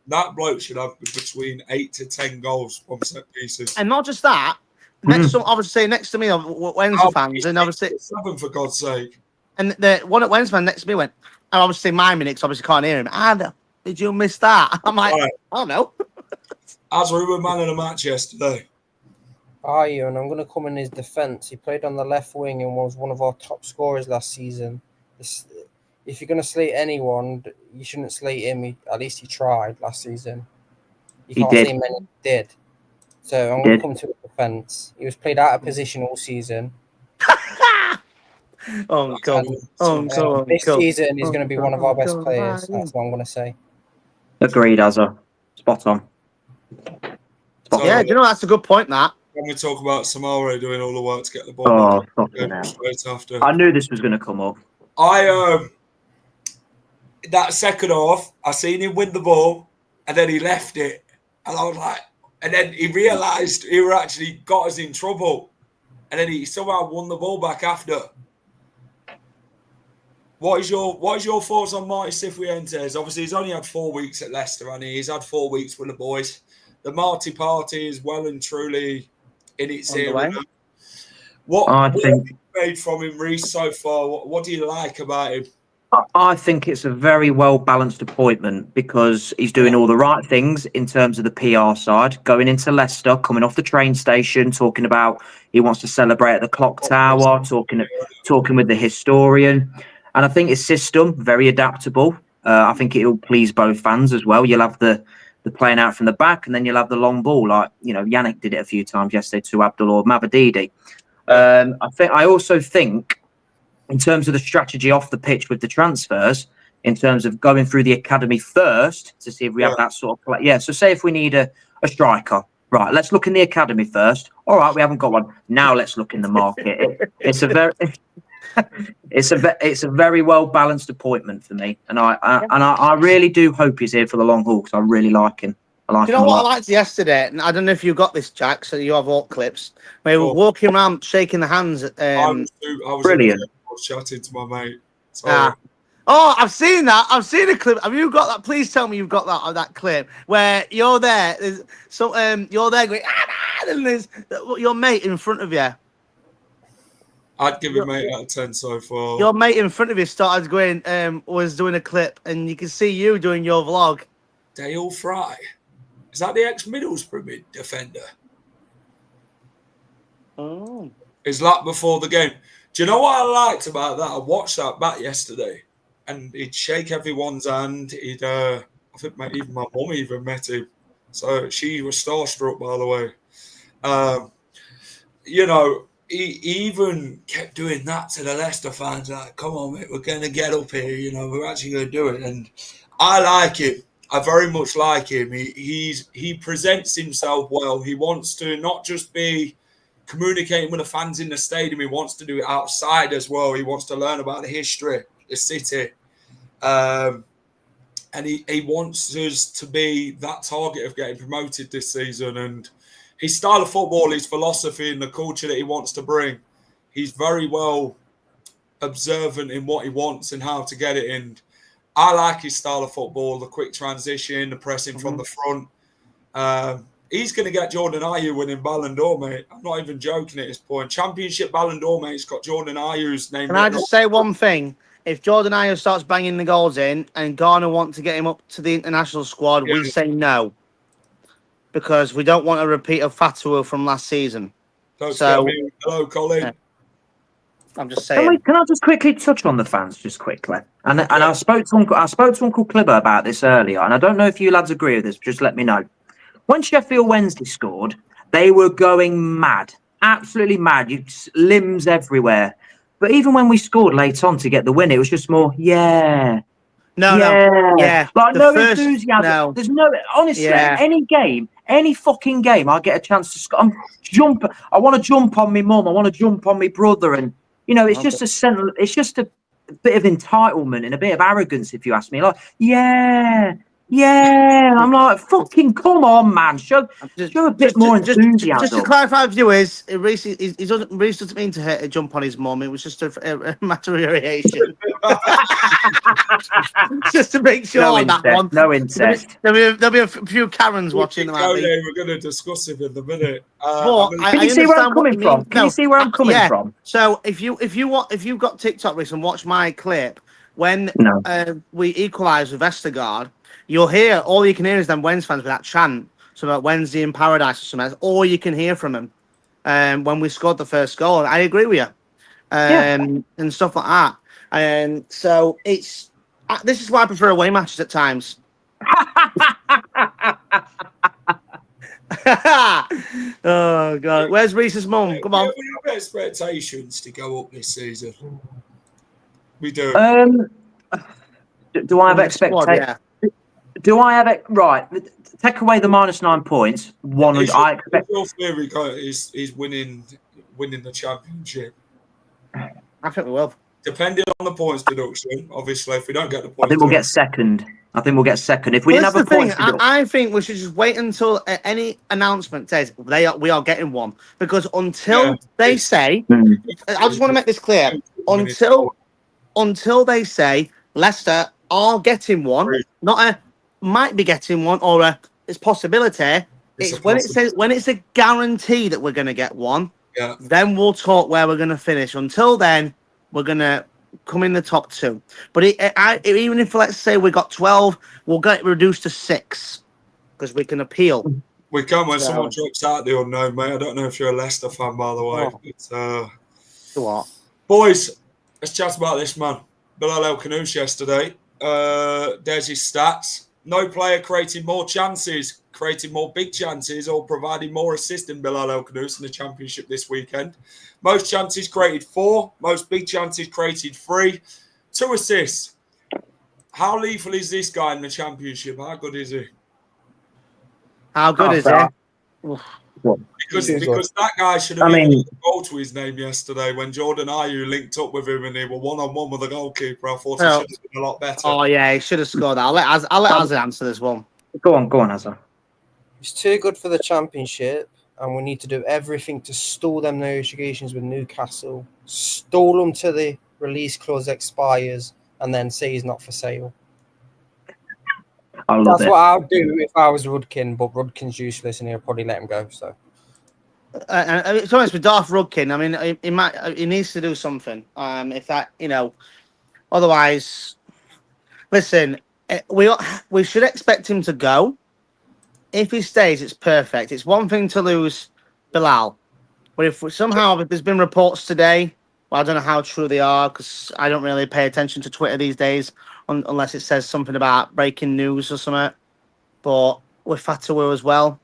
That bloke should have between 8 to 10 goals from set pieces.
And not just that. Obviously, next to me, Wednesday fans, and obviously
7 for God's sake.
And the one at Wednesday fan next to me went, and obviously my minutes obviously can't hear him. Anna, did you miss that? I'm like, I don't know.
As we were man of the match yesterday.
Ayu, and I'm going to come in his defence. He played on the left wing and was one of our top scorers last season. If you're going to slate anyone, you shouldn't slate him. At least he tried last season. You can't say many did. So I'm going to come to his defence. He was played out of position all season. This season he's going to be one of our best players. That's what I'm going to say.
Agreed, Azza. Spot on.
Yeah, you know, that's a good point, that.
When we talk about Samara doing all the work to get the ball
straight after. I knew this was going to come up.
That second half, I seen him win the ball, and then he left it, and I was like, and then he realised he actually got us in trouble, and then he somehow won the ball back after. What is your thoughts on Marty Cifuentes? Obviously, he's only had 4 weeks at Leicester, and he's had 4 weeks with the boys. The Marty party is well and truly in its era. What have you made from him, Reece, so far? What do you like about him?
I think it's a very well-balanced appointment because he's doing all the right things in terms of the PR side. Going into Leicester, coming off the train station, talking about he wants to celebrate at the clock tower, talking with the historian. And I think his system, very adaptable. I think it'll please both fans as well. You'll have the playing out from the back, and then you'll have the long ball, like Yannick did it a few times yesterday to Abdul or Mavadidi. I also think, in terms of the strategy off the pitch with the transfers, in terms of going through the academy first to see if we have that sort of play. Yeah. So say if we need a striker, right? Let's look in the academy first. All right, we haven't got one. Now let's look in the market. It's a very well balanced appointment for me, and I really do hope he's here for the long haul because I really like him.
Do you know what I liked yesterday? And I don't know if you got this, Jack. So you have all clips. We were walking around, shaking the hands.
I was
brilliant.
I was chatting to my mate.
Oh, I've seen that. I've seen a clip. Have you got that? Please tell me you've got that clip where you're there. You're there going, and there's your mate in front of you.
I'd give a mate out of 10 so far.
Your mate in front of you started going, was doing a clip, and you can see you doing your vlog.
Dale Fry. Is that the ex-Middlesbrough defender?
Oh.
Is that before the game? Do you know what I liked about that? I watched that back yesterday, and he'd shake everyone's hand. I think even my mum even met him. So she was starstruck, by the way. You know, he even kept doing that to the Leicester fans. Like, come on, mate, we're going to get up here. You know, we're actually going to do it. And I like him. I very much like him. He presents himself well. He wants to not just be communicating with the fans in the stadium. He wants to do it outside as well. He wants to learn about the history, the city. And he wants us to be that target of getting promoted this season. And his style of football, his philosophy and the culture that he wants to bring, he's very well observant in what he wants and how to get it. And I like his style of football, the quick transition, the pressing from the front. He's going to get Jordan Ayew winning Ballon d'Or, mate. I'm not even joking at this point. Championship Ballon d'Or, mate. It's got Jordan Ayew's name.
Can I just say one thing? If Jordan Ayew starts banging the goals in and Ghana want to get him up to the international squad, we say no. Because we don't want a repeat of Fatawu from last season.
Hello, Colin.
Yeah. I'm just saying.
Can I just quickly touch on the fans, just quickly? And I spoke to Uncle Clibber about this earlier, and I don't know if you lads agree with this. Just let me know. When Sheffield Wednesday scored, they were going mad, absolutely mad. Limbs everywhere. But even when we scored late on to get the win, it was just more,
No,
like no
first,
enthusiasm.
No.
There's no, honestly, any game, any fucking game, I get a chance to score. I want to jump on my mum. I want to jump on my brother, and you know, it's just a bit of entitlement and a bit of arrogance, if you ask me. Like, I'm like, fucking come on, man. Show a bit more enthusiasm.
Just to clarify with viewers, Reece doesn't mean to jump on his mum. It was just a matter of irritation. Just to make sure on that one.
No incest.
There'll be a few Karens watching.
We're going to discuss it in a minute.
Can you see where I'm coming from? Can you see where I'm coming from?
So if you've got TikTok, Reece, and watch my clip when we equalised with Vestergaard. You'll hear, all you can hear is them Wednesday fans with that chant, so about Wednesday in paradise or something. That's all you can hear from them when we scored the first goal. I agree with you. And stuff like that. And so this is why I prefer away matches at times. Oh, God. Where's Reece's mum? Come on.
We have expectations to go up this season. We do.
Do I have expectations? Do I have it right? Take away the -9 points. I expect.
Your theory is winning the championship.
I think we will.
Depending on the points deduction, obviously, if we don't get the points,
I think we'll get second. If we didn't have a point,
I think we should just wait until any announcement says we are getting one. Because until they say, I just want to make this clear. Until they say Leicester are getting one, not a might be getting one or it's possibility. When it's a guarantee that we're going to get one.
Yeah.
Then we'll talk where we're going to finish. Until then, we're going to come in the top 2. But even if, let's say, we got 12, we'll get it reduced to 6 because we can appeal.
We can when someone drops out the unknown, mate. I don't know if you're a Leicester fan, by the way.
What?
Boys, let's chat about this man. Bilal Khannouss yesterday. There's his stats. No player created more chances, created more big chances, or provided more assists than Bilal Khannouss in the championship this weekend. Most chances created 4, most big chances created 3, 2 assists. How lethal is this guy in the championship? How good is he?
How good is he?
Because that guy should have a goal to his name yesterday when Jordan Ayew linked up with him and they were one-on-one with the goalkeeper. I thought he should have been a lot better. Oh, yeah,
he should have scored that. I'll let Azza answer this one.
Go on, Azza.
He's too good for the championship, and we need to do everything to stall them negotiations with Newcastle, stall them till the release clause expires, and then say he's not for sale. That's what I'll do if I was Rudkin, but Rudkin's useless and he'll probably let him go. So,
to be honest with Darth Rudkin, I mean, he needs to do something. If that, otherwise, listen, we should expect him to go. If he stays, it's perfect. It's one thing to lose Bilal, but if there's been reports today, well, I don't know how true they are because I don't really pay attention to Twitter these days. Unless it says something about breaking news or something. But with Fatawu as well.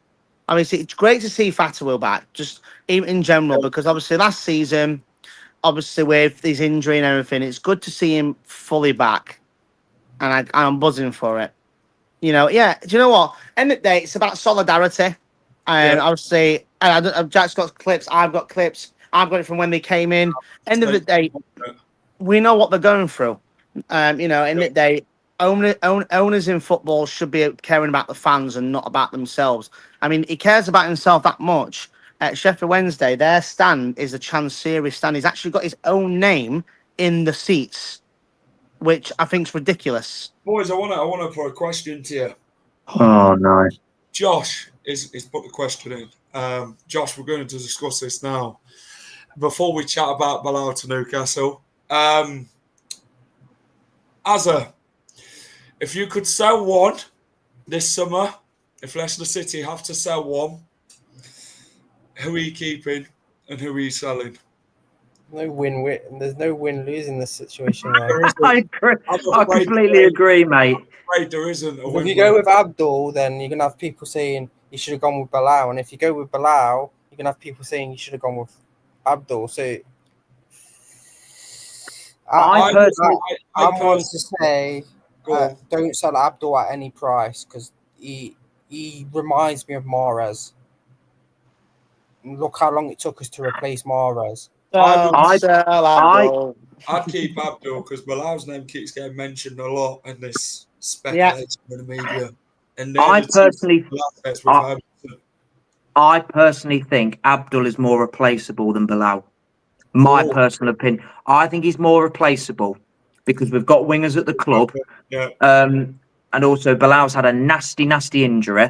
I mean, it's great to see Fatawu back, just even in general, because obviously last season, obviously with his injury and everything, it's good to see him fully back, and I'm buzzing for it. You know, yeah. Do you know what? End of the day, it's about solidarity. And obviously, Jack's got clips. I've got clips. I've got it from when they came in. End of the day, we know what they're going through. You know, end of the day, owners in football should be caring about the fans and not about themselves. I mean, he cares about himself that much. At Sheffield Wednesday, their stand is a Chancery stand. He's actually got his own name in the seats, which I think is ridiculous.
Boys, I want to put a question to you.
Oh no.
Josh is put the question in. Josh, we're going to discuss this now. Before we chat about Bilal to Newcastle, if you could sell one this summer, if Leicester City have to sell one, who are you keeping and who are you selling?
No win-win. There's no win-lose in this situation.
I agree. I completely agree, mate.
There isn't.
If you go with Abdul, then you're gonna have people saying you should have gone with Bilal, and if you go with Bilal, you're gonna have people saying you should have gone with Abdul. So I want to say don't sell Abdul at any price because he reminds me of Mahrez. Look how long it took us to replace Mahrez.
I'd keep Abdul because Bilal's name keeps getting mentioned a lot in this speculation in the media. And
I personally think Abdul is more replaceable than Bilal. My personal opinion. I think he's more replaceable because we've got wingers at the club.
Yeah.
And also Bilal's had a nasty injury.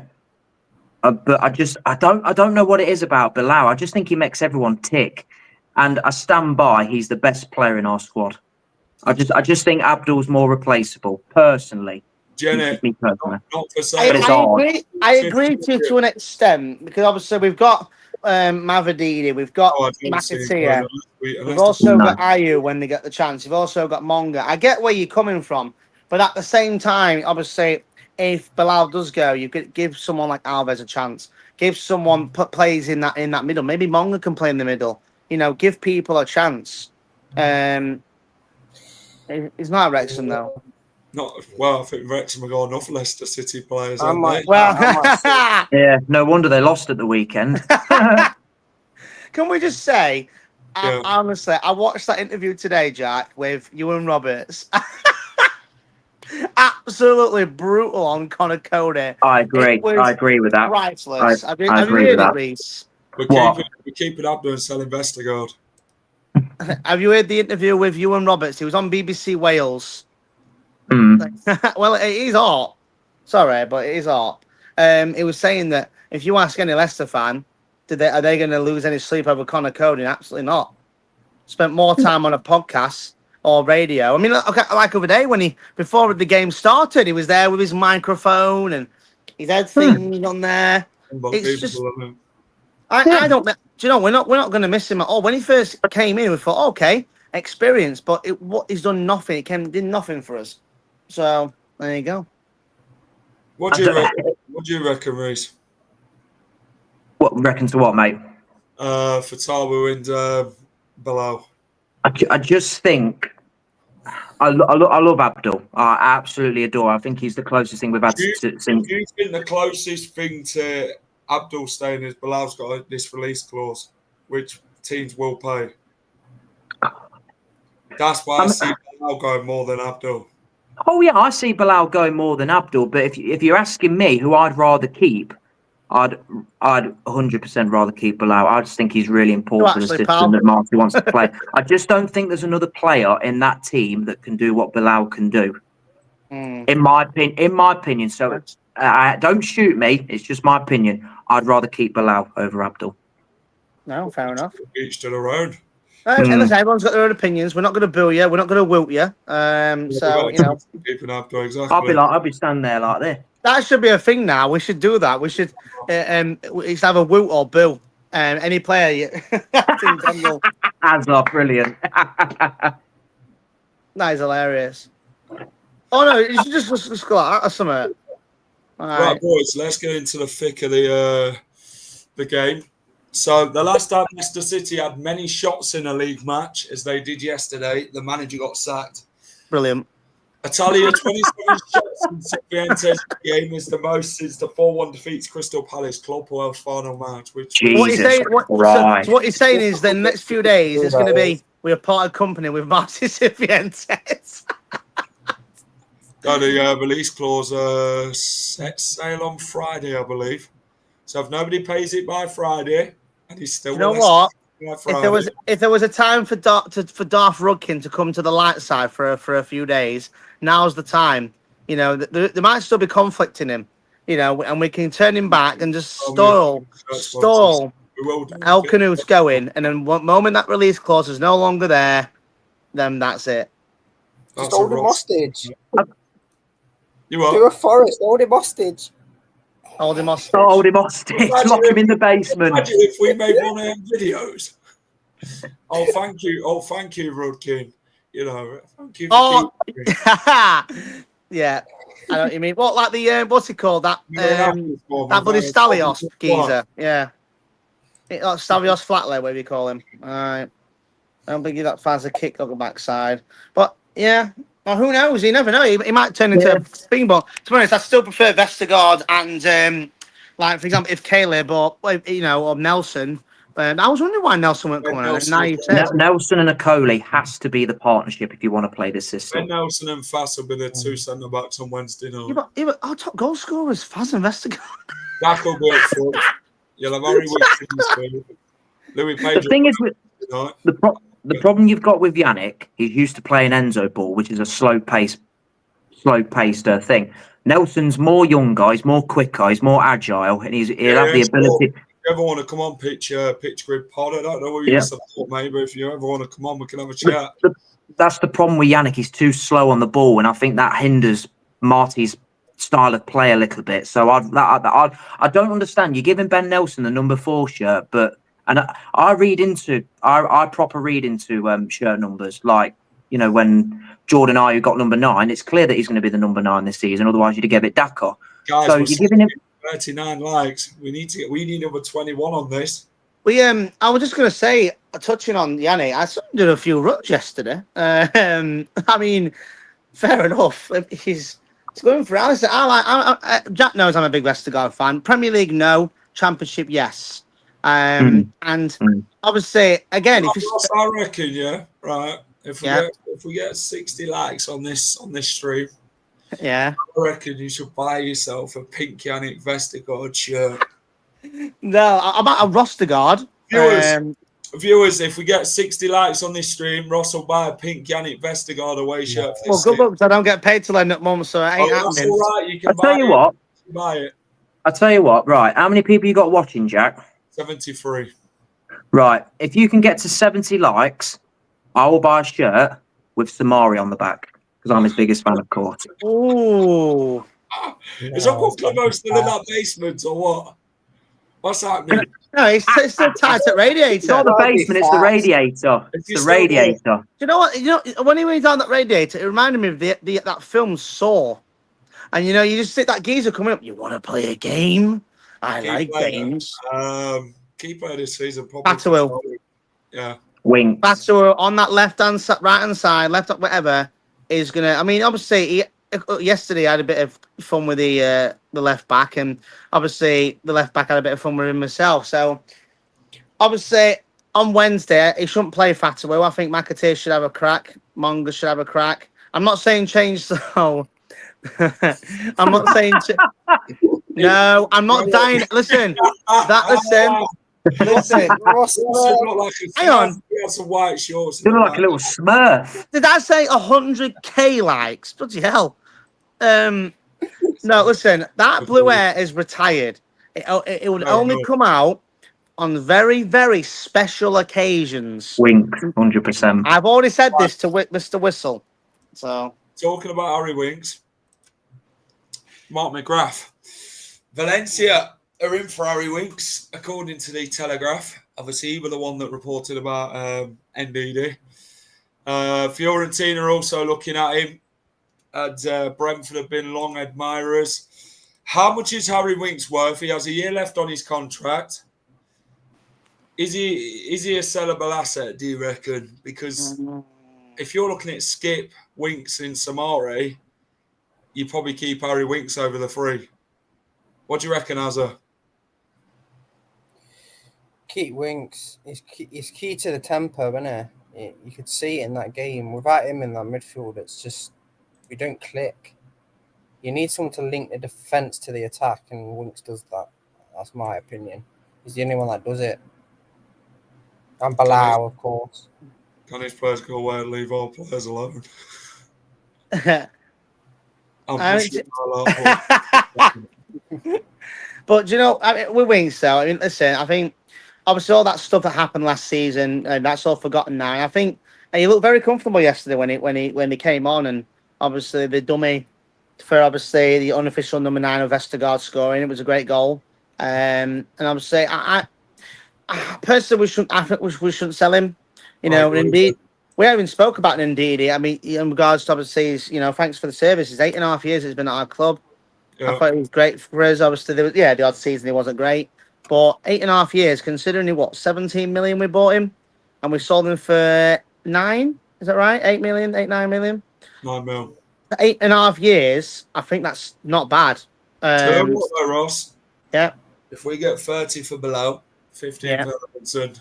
But I don't know what it is about Bilal. I just think he makes everyone tick. And I stand by he's the best player in our squad. I just think Abdul's more replaceable, personally.
Jenny,
not
for saying
I agree to an extent because obviously we've got Mavadini, we've got Makatia, we've also got Ayu when they get the chance. You've also got Monga. I get where you're coming from, but at the same time, obviously, if Bilal does go, you could give someone like Alves a chance. Give someone plays in that middle. Maybe Monga can play in the middle. You know, give people a chance. He's not at Wrexham though.
I think Wrexham have got enough Leicester City players.
Yeah, no wonder they lost at the weekend.
Can we just say, honestly, I watched that interview today, Jack, with Ewan Roberts. Absolutely brutal on Connor Cody.
I agree with that.
Priceless.
I agree with that.
Reece?
We're keeping Abdul and selling Vestergaard.
Have you heard the interview with Ewan Roberts? He was on BBC Wales. Well, it is art. Sorry, but it is art. He was saying that if you ask any Leicester fan, are they going to lose any sleep over Connor Cody? Absolutely not. Spent more time on a podcast or radio. I mean, like over there before the game started, he was there with his microphone and his head thing on there. It's just, I don't. Do you know we're not going to miss him at all. When he first came in, we thought, okay, experience, but he's done nothing. He did nothing for us. So there you go.
What do you reckon, Reece?
What reckon to what, mate?
For Tawu and Bilal.
I just think I love Abdul. I absolutely adore. I think he's the closest thing we've had since.
Do you think the closest thing to Abdul staying is Bilal's got this release clause, which teams will pay? That's why I see Bilal going more than Abdul.
Oh yeah, I see Bilal going more than Abdul. But if you're asking me who I'd rather keep, I'd 100% rather keep Bilal. I just think he's really important for the system that Marty wants to play. I just don't think there's another player in that team that can do what Bilal can do. In my opinion. So don't shoot me. It's just my opinion. I'd rather keep Bilal over Abdul.
No, fair enough.
Each to their own.
Everyone's got their own opinions. We're not going to boo you. We're not going to wilt you. So you know,
keeping Abdul, exactly.
I'll be standing there like this.
That should be a thing now. We should do that. We should have a woot or boo. Any player.
Hands off, brilliant.
That is hilarious. Oh no, you should just go out or something. All
Right,
right.
boys, let's get into the thick of the game. So the last time Leicester City had many shots in a league match, as they did yesterday, the manager got sacked.
Brilliant.
A tally of 27 shots in Cifuentes' game is the most since the 4-1 defeats Crystal Palace Club World's final match. Which
What he's
Jesus
saying,
Christ.
so what he's saying is that in the next few days it's going to be we're part of company with Martin Cifuentes.
got a release clause set sail on Friday, I believe. So if nobody pays it by Friday, and he's still
Do you know
with us
what?
by
If
Friday,
there was a time for Darth Rudkin to come to the light side for a few days, now's the time. You know, there might still be conflict in him. You know, and we can turn him back and just stall
we will do.
El Khannouss going, and then one moment that release clause is no longer there, then that's it.
Just
That's a
hold him
rough-
hostage.
You
Do
what?
a forest, hold him hostage.
Hold him hostage.
Hold him hostage. Lock him in the basement.
Imagine if we made one of them videos. Oh, thank you, Rudkin. You know, thank you for
Oh,
keeping.
yeah. I know what you mean. What, like the what's it called? That bloody Stalios geezer. Yeah. Stalios Flatley, whatever you call him. All right. I don't think that fans a kick on the backside. But yeah. Well, who knows? You never know. He might turn into a springboard. To be honest, I still prefer Vestergaard and like for example, if Caleb or you know or Nelson. I was wondering why Nelson weren't coming on. And now you said
Nelson and Akoli has to be the partnership if you want to play this system.
Ben Nelson and Fass will be the two centre backs on Wednesday night.
Yeah, but our top goal scorer is Faz and Vestergaard.
That will be up front. You'll have Harry Wicks in this game. Louis Page.
The thing is, the problem you've got with Yannick, he's used to playing Enzo ball, which is a slow-paced thing. Nelson's more young guys, more quick guys, more agile, and he'll have the ability.
If you ever want to come on pitch grid pod, I don't know who you support, mate, but if you ever want to come on, we can have a chat.
That's the problem with Yannick. He's too slow on the ball, and I think that hinders Marty's style of play a little bit. So I don't understand. You're giving Ben Nelson the number 4 shirt, and I proper read into shirt numbers. Like, you know, when Jordan Ayew got number 9, it's clear that he's going to be the number 9 this season. Otherwise, you'd give it Daka.
Guys,
so you're giving him
39 likes. We need number 21 on this.
I was just going to say, touching on Yannick, I saw him do a few runs yesterday. I mean, fair enough. He's going for Alice. Jack knows I'm a big Vestergaard fan. Premier League, no. Championship, yes. And obviously, again,
I reckon, yeah, right. If we get 60 likes on this stream,
yeah,
I reckon you should buy yourself a pink Yannick Vestergaard shirt.
No, I'm at a Rostergaard.
Viewers, if we get 60 likes on this stream, Ross will buy a pink Yannick Vestergaard away shirt.
Well, good luck, because I don't get paid till end of month, so it ain't happening.
That's all right. You can buy it.
I'll tell you what. Right, how many people you got watching, Jack?
73.
Right, if you can get to 70 likes, I will buy a shirt with Samari on the back because I'm his biggest fan, of course.
Ooh.
Is Uncle Clemo still in that basement or what? What's happening?
No, it's still tied to radiator.
It's not the basement, it's the radiator. It's the radiator.
Do you know what? You know, when he went down that radiator, it reminded me of that film Saw. And you know, you just see that geezer coming up. You want to play a game? I like games.
Key player this season,
Batterwell.
Yeah.
Wing.
Batterwell on that left-hand side, right-hand side, left up, whatever, is going to... I mean, obviously, yesterday I had a bit of fun with the left back, and obviously the left back had a bit of fun with him myself. So, obviously, on Wednesday, he shouldn't play Fatterwell. I think McAteer should have a crack. Monga should have a crack. I'm not saying change so. I'm not saying... No, I'm not dying. Listen, listen. Hang on.
He has some white shorts.
You look like a little Smurf.
Did I say 100k likes? Bloody hell. No, listen. That blue air is retired. It would only come out on very, very special occasions.
Wink, 100%.
I've already said this to Mr. Whistle. So
talking about Harry Winks, Mark McGrath. Valencia are in for Harry Winks, according to the Telegraph. Obviously, he was the one that reported about NDD. Fiorentina are also looking at him, as Brentford have been long admirers. How much is Harry Winks worth? He has a year left on his contract. Is he a sellable asset, do you reckon? Because if you're looking at Skip, Winks, and Samari, you probably keep Harry Winks over the free. What do you reckon, Azza?
Keep Winks. He's key to the tempo, isn't it? You could see it in that game. Without him in that midfield, it's just we don't click. You need someone to link the defence to the attack, and Winks does that. That's my opinion. He's the only one that does it. And Bilal, of course.
Can his players go away and leave our players alone? I'm pushing
But you know, with Winks, though, listen, I think obviously all that stuff that happened last season, that's all forgotten now. I think he looked very comfortable yesterday when he came on, and obviously the dummy for obviously the unofficial number 9 of Vestergaard scoring. It was a great goal, and obviously I personally I think we shouldn't sell him. You know, indeed. We haven't spoke about Ndidi. I mean, in regards to obviously, thanks for the service. It's 8.5 years it's been at our club. Yeah. I thought it was great for us. Obviously, the odd season he wasn't great, but 8.5 years, considering 17 million we bought him, and we sold him for 9. Is that right? 8 million, 9 million.
9 mil.
8.5 years. I think that's not bad.
Tell what though, Ross.
Yeah.
If we get 30 for Bilal, 15 for Robinson,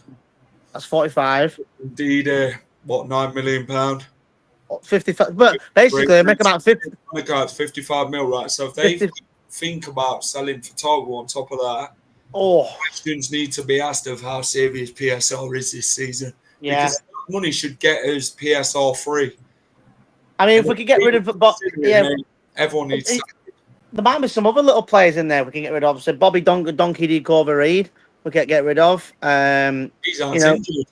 that's 45.
Indeed, what, £9 million?
55, but basically, make about 50.
Oh my God, 55 mil, right? So if they think about selling for Togo on top of that, questions need to be asked of how serious PSR is this season.
Yeah,
because money should get us PSR free.
I mean, if we could get rid of,
everyone needs.
There might be some other little players in there we can get rid of. So Bobby Donkey D. Corver Reed, we can get rid of.
He's injured.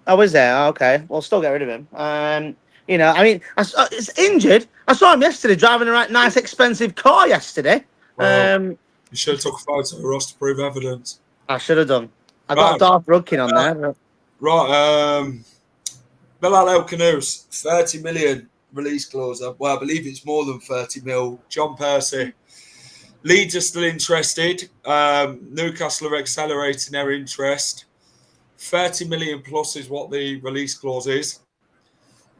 Oh, is there? Oh, okay, we'll still get rid of him. I mean, it's injured. I saw him yesterday driving a nice, expensive car yesterday.
Well, you should have took a photo of Ross to prove evidence.
I should have done. I got Darth Rudkin on there.
Right. Bilal Khannouss, 30 million release clause. Well, I believe it's more than 30 mil. John Percy. Leeds are still interested. Newcastle are accelerating their interest. 30 million plus is what the release clause is.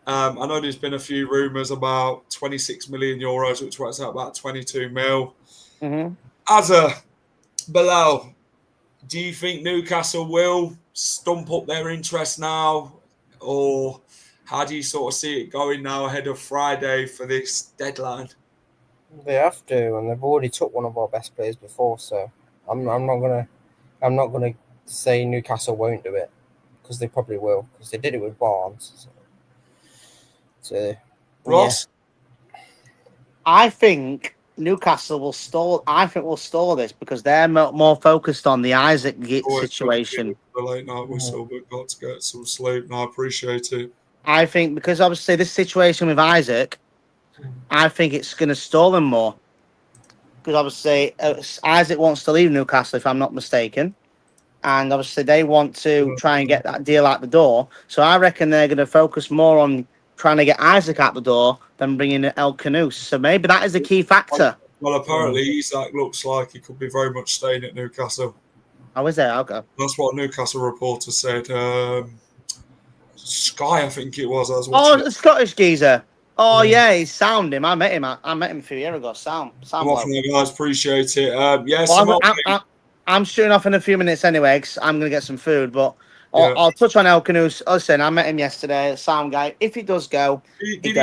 I know there's been a few rumours about 26 million euros, which works out about 22 mil.
Mm-hmm.
As a Bilal, do you think Newcastle will stump up their interest now? Or how do you sort of see it going now ahead of Friday for this deadline?
They have to, and they've already took one of our best players before, so I'm not gonna say Newcastle won't do it, because they probably will, because they did it with Barnes. So
Ross?
Yeah. I think Newcastle will stall. I think we'll stall this because they're more focused on the Isaac situation.
The late night whistle, but got to get some sleep, and I appreciate it.
I think because obviously this situation with Isaac, I think it's going to stall them more. Because obviously Isaac wants to leave Newcastle, if I'm not mistaken. And obviously they want to try and get that deal out the door. So I reckon they're going to focus more on trying to get Isaac out the door than bringing in Khannouss. So maybe that is a key factor.
Well, apparently Isaac looks like he could be very much staying at Newcastle.
Oh, is there? Okay.
That's what a Newcastle reporter said. Sky, I think it was.
The Scottish geezer. Oh yeah, he's sound him. I met him a few years ago. Sound.
Guys, appreciate it. Well,
I'm shooting off in a few minutes anyway, because I'm going to get some food. But I'll touch on Khannouss. Listen, I met him yesterday. Sound guy. If he does go,
did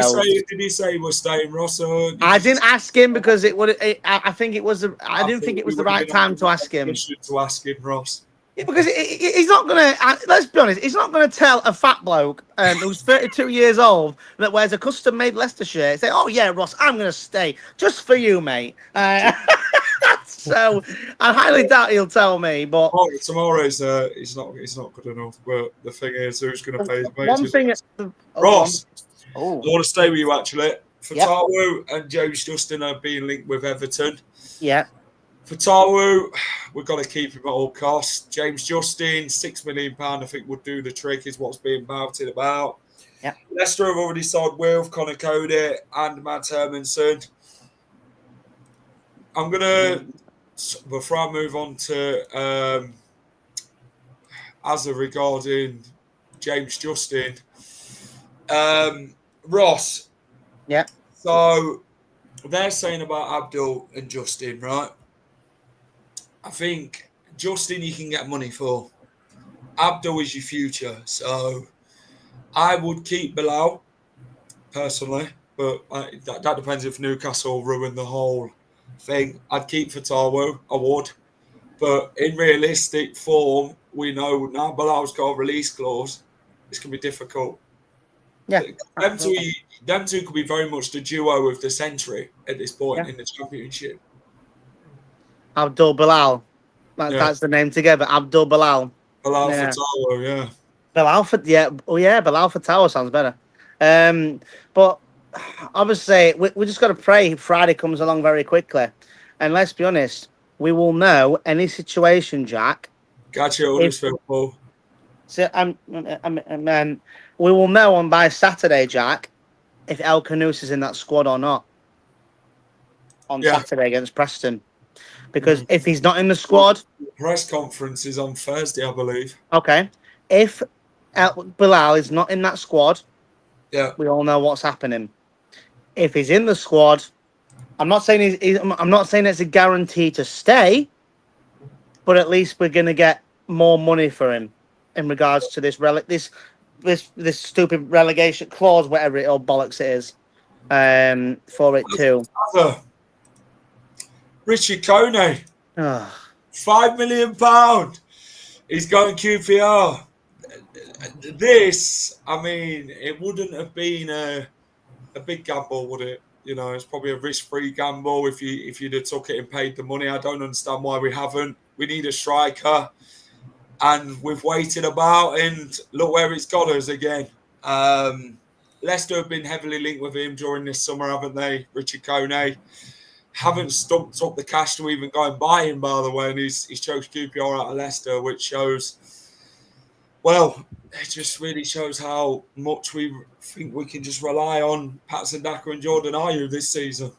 he say he was staying, Ross?
I didn't ask him because I think it was. I didn't think it was the right time to ask him.
To ask him, Ross.
Because he's not going to, let's be honest, he's not going to tell a fat bloke who's 32 years old that wears a custom-made Leicester shirt, say, oh, yeah, Ross, I'm going to stay just for you, mate. So I highly doubt he'll tell me. But
tomorrow's he's not good enough. But the thing is, who's going to pay his wages?
One thing,
Ross, I want to stay with you, actually. Fatawu and James Justin are being linked with Everton.
Yeah.
Fatawu, we've got to keep him at all costs. James Justin, £6 million, I think, would do the trick, is what's being touted about.
Yeah.
Leicester have already sold Wilf, Connor Cody, and Matt Hermanson. I'm gonna before I move on to Azza regarding James Justin, Ross.
Yeah.
So they're saying about Abdul and Justin, right? I think Justin you can get money for. Abdul is your future, so I would keep Bilal personally, but that depends if Newcastle ruin the whole thing. I'd keep Fatawu, I would, but in realistic form, we know now Bilal's got a release clause. It's gonna be difficult.
Yeah.
Them two could be very much the duo of the century at this point
Yeah.
in the championship.
Abdul Bilal.
Yeah.
That's the name together. Abdul Bilal.
Bilal
Yeah.
Fatawu, yeah.
Bilal for Bilal for Tower sounds better. But obviously we just got to pray Friday comes along very quickly, and let's be honest, we will know any situation, Jack.
Gotcha, Huddersfield, Paul.
So we will know on by Saturday, Jack, if Khannouss is in that squad or not on Saturday against Preston. Because if he's not in the squad,
press conference is on Thursday, I believe.
Okay, if Bilal is not in that squad, we all know what's happening. If he's in the squad, I'm not saying I'm not saying it's a guarantee to stay, but at least we're gonna get more money for him in regards to this stupid relegation clause, whatever it or bollocks it is, for it too.
Richie Coney, £5 million. He's going QPR. This, I mean, it wouldn't have been a big gamble, would it? You know, it's probably a risk-free gamble if you'd have took it and paid the money. I don't understand why we haven't. We need a striker, and we've waited about, and look where it's got us again. Leicester have been heavily linked with him during this summer, haven't they? Richie Coney haven't stumped up the cash to even go and buy him, by the way, and he's chose QPR out of Leicester, which shows. Well, it just really shows how much we think we can just rely on Patson Daka and Jordan Ayew this season.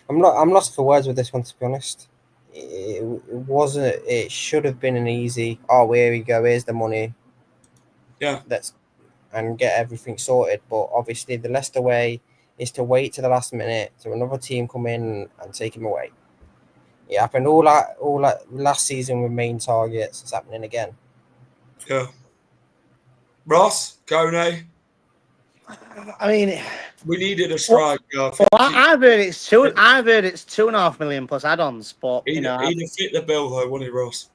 I'm lost for words with this one, to be honest. It wasn't. It should have been an easy. Oh, here we go. Here's the money.
Yeah.
And get everything sorted. But obviously, the Leicester way is to wait to the last minute to another team come in and take him away. It happened all that last season with main targets. It's happening again.
Yeah. Ross, Coney.
I mean,
we needed a striker.
I've heard it's 2.5 million plus add-ons, but
he'd have fit the bill though, wouldn't he, Ross?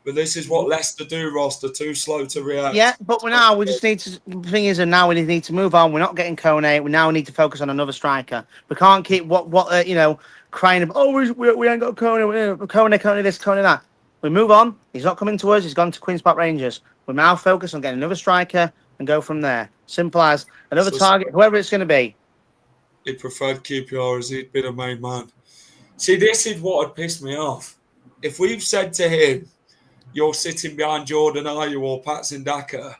But this is what Leicester do, Ross. They're too slow to react.
Yeah, but we just need to. The thing is, and now we need to move on. We're not getting Coney. We now need to focus on another striker. We can't keep crying about. Oh, we ain't got Coney. Coney this, Coney that. We move on. He's not coming to us. He's gone to Queen's Park Rangers. We're now focused on getting another striker and go from there. Simple as another target, whoever it's going to be.
He preferred QPR as he'd been a main man. See, this is what had pissed me off. If we've said to him, you're sitting behind Jordan Ayew or Patson Daka,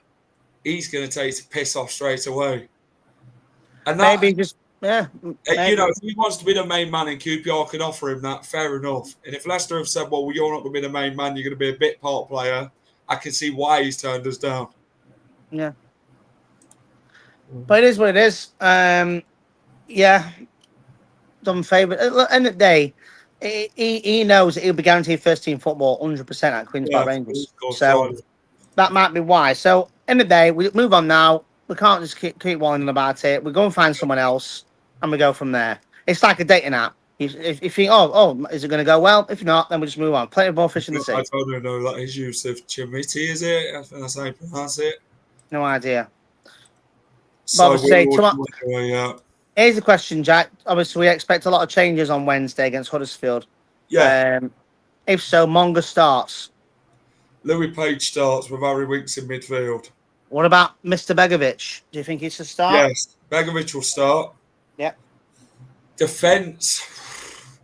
he's going to take the piss off straight away. And that,
maybe.
If he wants to be the main man and QPR can offer him that, fair enough. And if Leicester have said, well, you're not going to be the main man, you're going to be a bit part player, I can see why he's turned us down.
Yeah. But it is what it is. Done favour. At the end of the day, he knows that he'll be guaranteed first team football 100% at Queen's Park Rangers. So that might be why. So end of the day, we move on now. We can't just keep whining about it. We go and find someone else, and we go from there. It's like a dating app. If you think, is it going to go well? If not, then we just move on. Plenty more fish in the sea.
I don't know that his use of Chimiti, is it? I think that's how you pronounce it.
No idea.
So
here's the question, Jack. Obviously, we expect a lot of changes on Wednesday against Huddersfield.
Yeah.
If so, Monga starts.
Louis Page starts with Harry Winks in midfield.
What about Mr. Begovic? Do you think he should start?
Yes, Begovic will start.
Yeah.
Defence,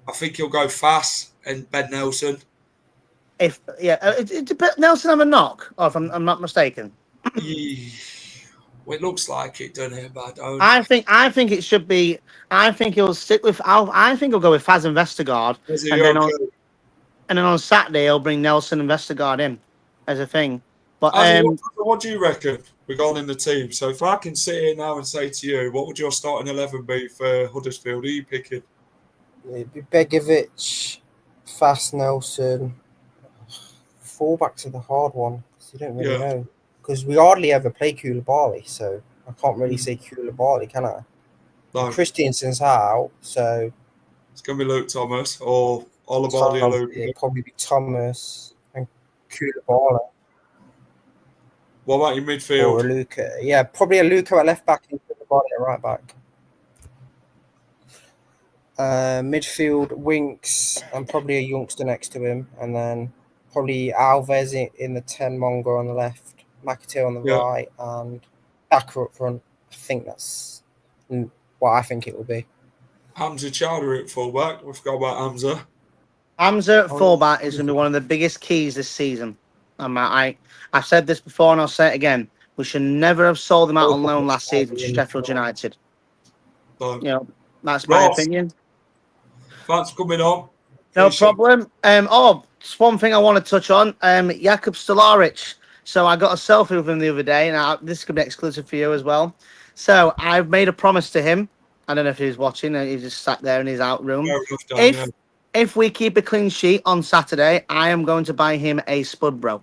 I think he'll go fast and Ben Nelson.
Did Nelson have a knock? Or if I'm not mistaken.
Well, it looks like it, doesn't it? But I don't.
I think it should be. I think he'll stick with. I think he'll go with Faz and Vestergaard,
Is he
and then
okay?
on Saturday he'll bring Nelson and Vestergaard in as a thing. But
What do you reckon regarding the team? So if I can sit here now and say to you, what would your starting 11 be for Huddersfield? Who are you picking?
It'd be Begovic, Fast, Nelson. Fullbacks are the hard one because you don't really know. Because we hardly ever play Koulibaly, so I can't really say Koulibaly, can I?
No.
Christiansen's out, so
it's going to be Luke Thomas or Olibaldi.
It'd probably be Thomas and Koulibaly.
What about your midfield?
Or a Luca. Yeah, probably a Luca at left back and Koulibaly at right back. Midfield, Winks, and probably a youngster next to him, and then probably Alves in the 10, Mongo on the left, McAteer on the right, and Daka up front. I think that's what I think it will be.
Hamza Chowdhury at fullback. We forgot about Hamza.
Hamza at fullback is going to be one of the biggest keys this season. I've said this before and I'll say it again. We should never have sold him out on loan last season to Sheffield United. That's my opinion.
Thanks for coming on.
No problem. Just one thing I want to touch on. Jakub Stolaric. So I got a selfie with him the other day. Now, this could be exclusive for you as well. So I've made a promise to him. I don't know if he was watching. He just sat there in his out room. If we keep a clean sheet on Saturday, I am going to buy him a Spud Bro.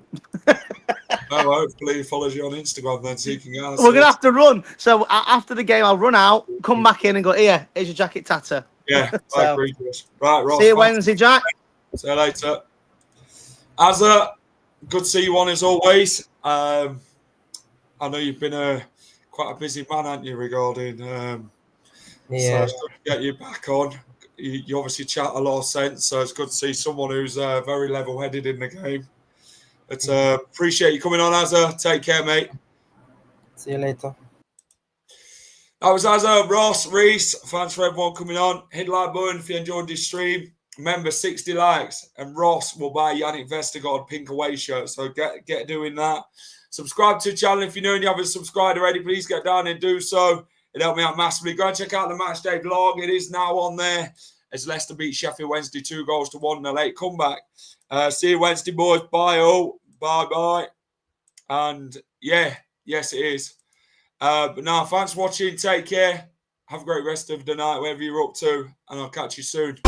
Hopefully he follows you on Instagram then so you can get
We're going to have to run. So after the game, I'll run out, come back in and go, here, here's your jacket tatter.
Yeah, I agree with this. Right, Ross.
See you Wednesday, Jack.
See you later. Azza, good to see you on as always. I know you've been quite a busy man, haven't you, regarding... So it's good to get you back on. You obviously chat a lot of sense, so it's good to see someone who's very level-headed in the game. But appreciate you coming on, Azza. Take care, mate.
See you later.
That was Azza, Ross, Reese. Thanks for everyone coming on. Hit the like button if you enjoyed this stream. Remember, 60 likes, and Ross will buy Yannick Vestergaard pink away shirt. So get doing that. Subscribe to the channel if you're new and you haven't subscribed already. Please get down and do so. It helped me out massively. Go and check out the matchday vlog. It is now on there as Leicester beat Sheffield Wednesday 2-1 in a late comeback. See you Wednesday, boys. Bye, all. Bye-bye. And, yes, it is. But now, thanks for watching. Take care. Have a great rest of the night, wherever you're up to. And I'll catch you soon.